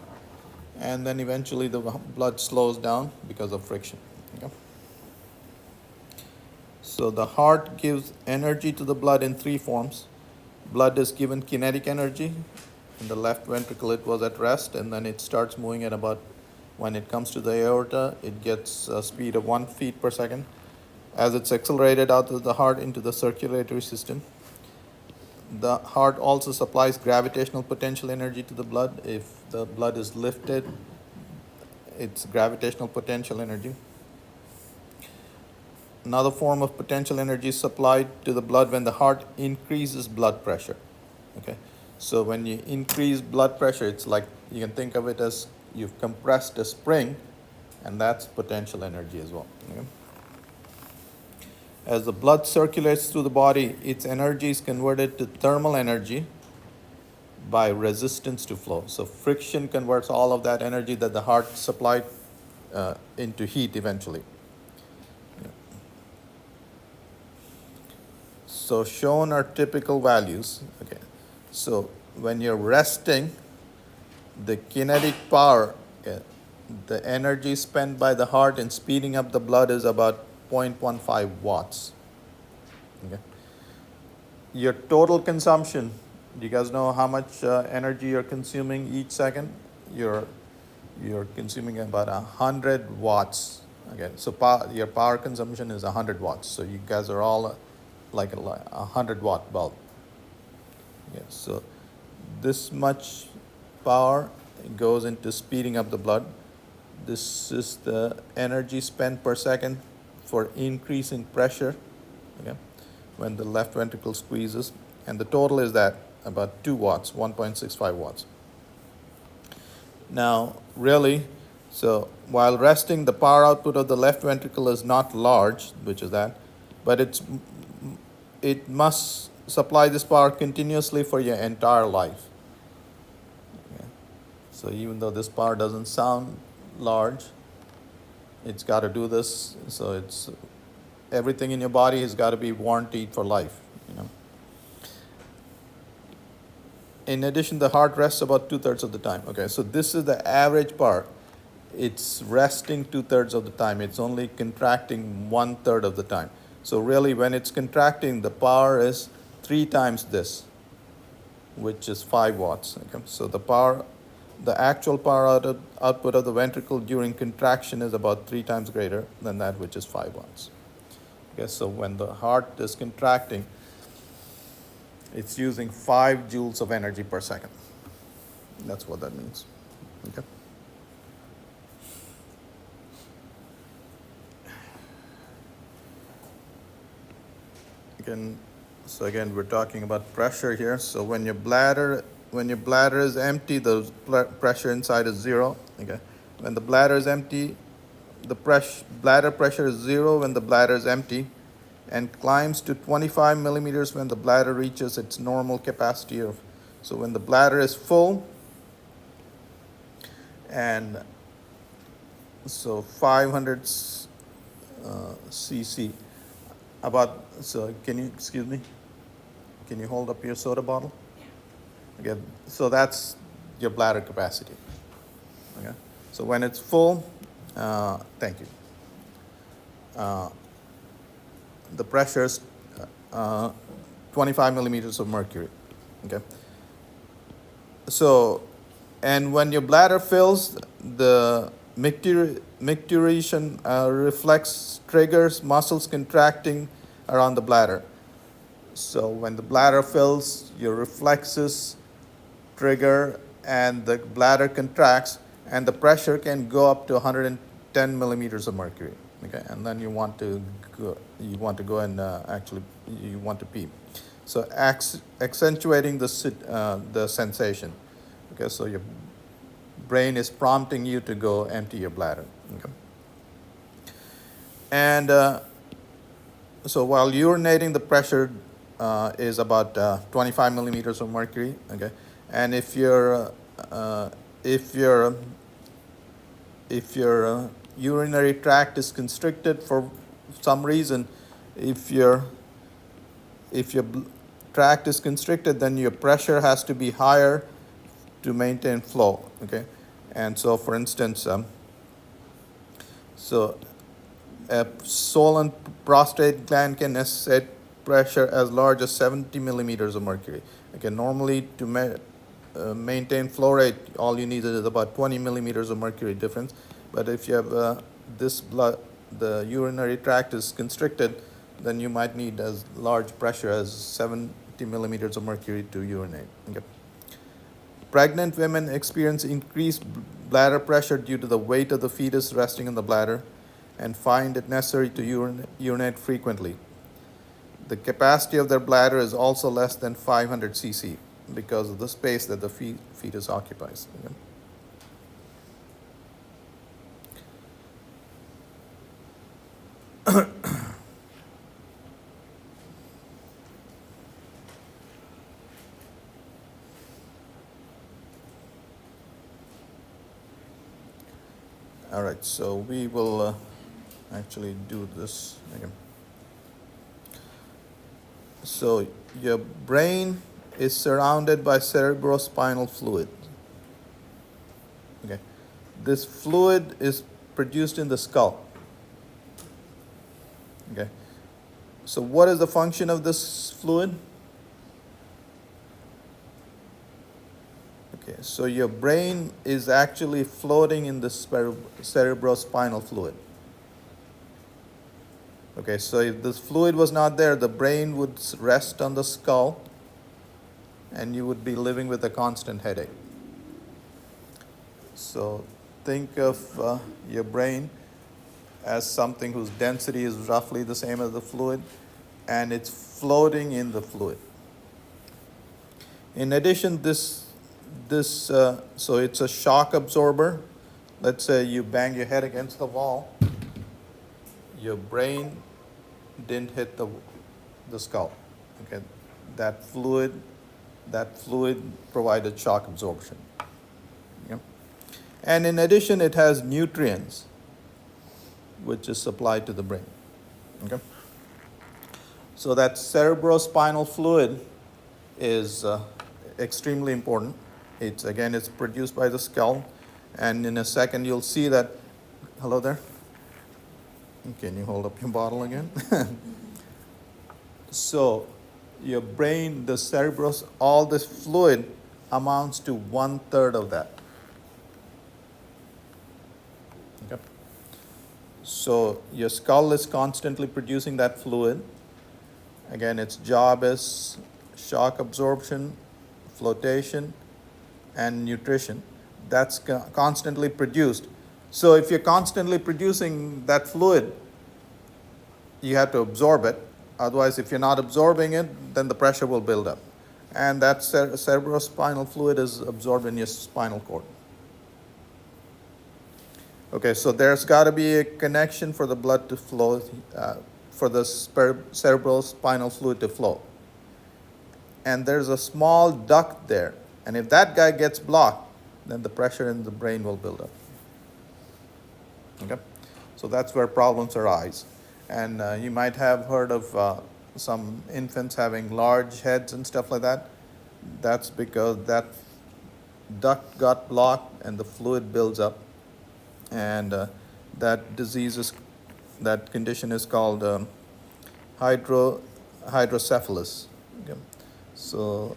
and then eventually the blood slows down because of friction. Okay? So the heart gives energy to the blood in 3 forms. Blood is given kinetic energy. In the left ventricle, it was at rest, and then it starts moving at about, when it comes to the aorta, it gets a speed of 1 feet per second. as it's accelerated out of the heart into the circulatory system. The heart also supplies gravitational potential energy to the blood. If the blood is lifted, it's gravitational potential energy. Another form of potential energy is supplied to the blood when the heart increases blood pressure. Okay, so when you increase blood pressure, it's like you can think of it as you've compressed a spring, and that's potential energy as well. Okay? As the blood circulates through the body, its energy is converted to thermal energy by resistance to flow. So friction converts all of that energy that the heart supplied into heat eventually. So shown are typical values. Okay. So when you're resting, the kinetic power, the energy spent by the heart in speeding up the blood is about 0.15 watts. Okay. Your total consumption, do you guys know how much energy you're consuming each second? You're consuming about 100 watts. Okay, so your power consumption is 100 watts. So you guys are all like a 100-watt bulb. Yeah, so this much power goes into speeding up the blood. This is the energy spent per second for increase in pressure, okay, when the left ventricle squeezes. And the total is that, about 2 watts, 1.65 watts. Now, really, so while resting, the power output of the left ventricle is not large, which is that, but it must supply this power continuously for your entire life. Okay. So even though this power doesn't sound large, it's got to do this. So it's everything in your body has got to be warranted for life. You know. In addition, the heart rests about 2/3 of the time. Okay, so this is the average power. It's resting 2/3 of the time. It's only contracting 1/3 of the time. So really, when it's contracting, the power is 3 times this, which is 5 watts. Okay? So the actual power output of the ventricle during contraction is about 3 times greater than that, which is 5 watts. Okay? So when the heart is contracting, it's using 5 joules of energy per second. That's what that means. Okay? So again, we're talking about pressure here. So when your bladder is empty, the pressure inside is 0. Okay. When the bladder is empty, the bladder pressure is 0 when the bladder is empty, and climbs to 25 millimeters when the bladder reaches its normal capacity of. So when the bladder is full, and so 500 cc. So can you hold up your soda bottle? Okay, so that's your bladder capacity. Okay, so when it's full, thank you. The pressure is 25 millimeters of mercury. Okay. So, and when your bladder fills, the micturition reflex triggers muscles contracting around the bladder. So when the bladder fills, your reflexes trigger and the bladder contracts, and the pressure can go up to 110 millimeters of mercury. Okay, and then you want to go and you want to pee. So accentuating the sensation. Okay, so your brain is prompting you to go empty your bladder. Okay. And so while urinating, the pressure is about 25 millimeters of mercury. Okay, and if your urinary tract is constricted for some reason, if your tract is constricted, then your pressure has to be higher to maintain flow. Okay, and so for instance, so a swollen prostate gland can set pressure as large as 70 millimeters of mercury. Okay, normally to maintain flow rate, all you need is about 20 millimeters of mercury difference. But if you have this the urinary tract is constricted, then you might need as large pressure as 70 millimeters of mercury to urinate. Okay. Pregnant women experience increased bladder pressure due to the weight of the fetus resting in the bladder and find it necessary to urinate frequently. The capacity of their bladder is also less than 500 cc because of the space that the fetus occupies. Okay. All right, so we will actually do this again. So your brain is surrounded by cerebrospinal fluid. Okay, this fluid is produced in the skull. Okay, so what is the function of this fluid? Okay, so your brain is actually floating in the cerebrospinal fluid. Okay, so if this fluid was not there, the brain would rest on the skull and you would be living with a constant headache. So think of your brain as something whose density is roughly the same as the fluid, and it's floating in the fluid. In addition, so it's a shock absorber. Let's say you bang your head against the wall. Your brain didn't hit the skull. Okay, that fluid provided shock absorption. Okay? And in addition, it has nutrients, which is supplied to the brain. Okay, so that cerebrospinal fluid is extremely important. It's produced by the skull, and in a second you'll see that. Hello there. Can you hold up your bottle again? So your brain, the cerebros, all this fluid amounts to 1/3 of that. Okay. So your skull is constantly producing that fluid. Again, its job is shock absorption, flotation, and nutrition. That's constantly produced. So if you're constantly producing that fluid, you have to absorb it. Otherwise, if you're not absorbing it, then the pressure will build up. And that cerebrospinal fluid is absorbed in your spinal cord. Okay, so there's got to be a connection for the blood to flow, for the cerebrospinal fluid to flow. And there's a small duct there. And if that guy gets blocked, then the pressure in the brain will build up. Okay, so that's where problems arise. And you might have heard of some infants having large heads and stuff like that. That's because that duct got blocked and the fluid builds up. And that condition is called hydrocephalus. Okay. So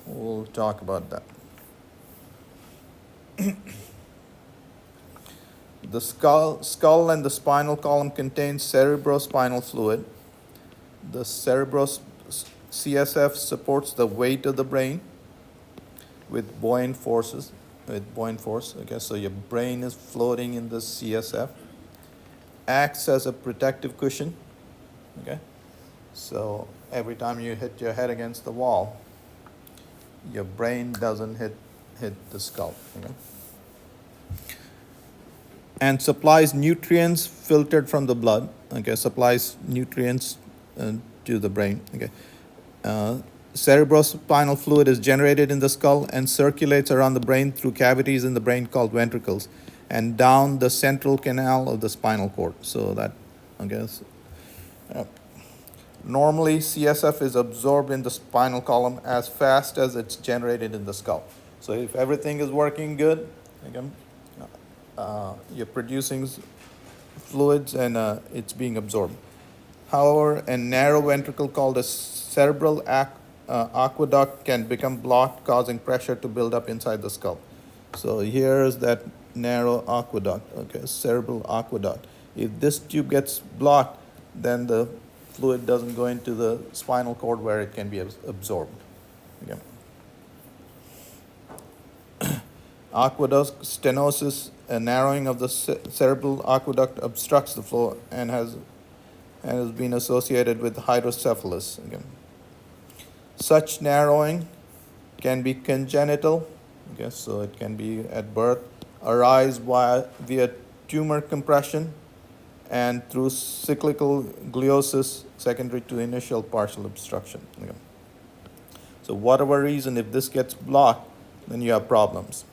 we'll talk about that. The skull and the spinal column contains cerebrospinal fluid. The CSF supports the weight of the brain with buoyant force. Okay, so your brain is floating in the CSF. Acts as a protective cushion. Okay, so every time you hit your head against the wall, your brain doesn't hit the skull. Okay? And supplies nutrients filtered from the blood. Okay, supplies nutrients to the brain. Okay, cerebrospinal fluid is generated in the skull and circulates around the brain through cavities in the brain called ventricles, and down the central canal of the spinal cord. So that, I guess, normally CSF is absorbed in the spinal column as fast as it's generated in the skull. So if everything is working good, again, you're producing fluids and it's being absorbed. However, a narrow ventricle called a cerebral aqueduct can become blocked, causing pressure to build up inside the skull. So here's that narrow aqueduct, okay, cerebral aqueduct. If this tube gets blocked, then the fluid doesn't go into the spinal cord where it can be absorbed. Okay. Aqueduct stenosis, a narrowing of the cerebral aqueduct, obstructs the flow and has been associated with hydrocephalus. Again. Such narrowing can be congenital, okay, so it can be at birth, arise via tumor compression, and through cyclical gliosis secondary to initial partial obstruction. Okay. So whatever reason, if this gets blocked, then you have problems.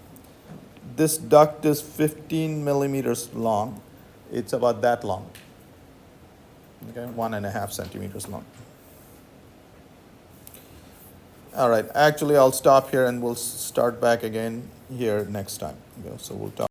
This duct is 15 millimeters long. It's about that long. Okay, 1.5 centimeters long. All right, actually I'll stop here and we'll start back again here next time. Okay, so we'll talk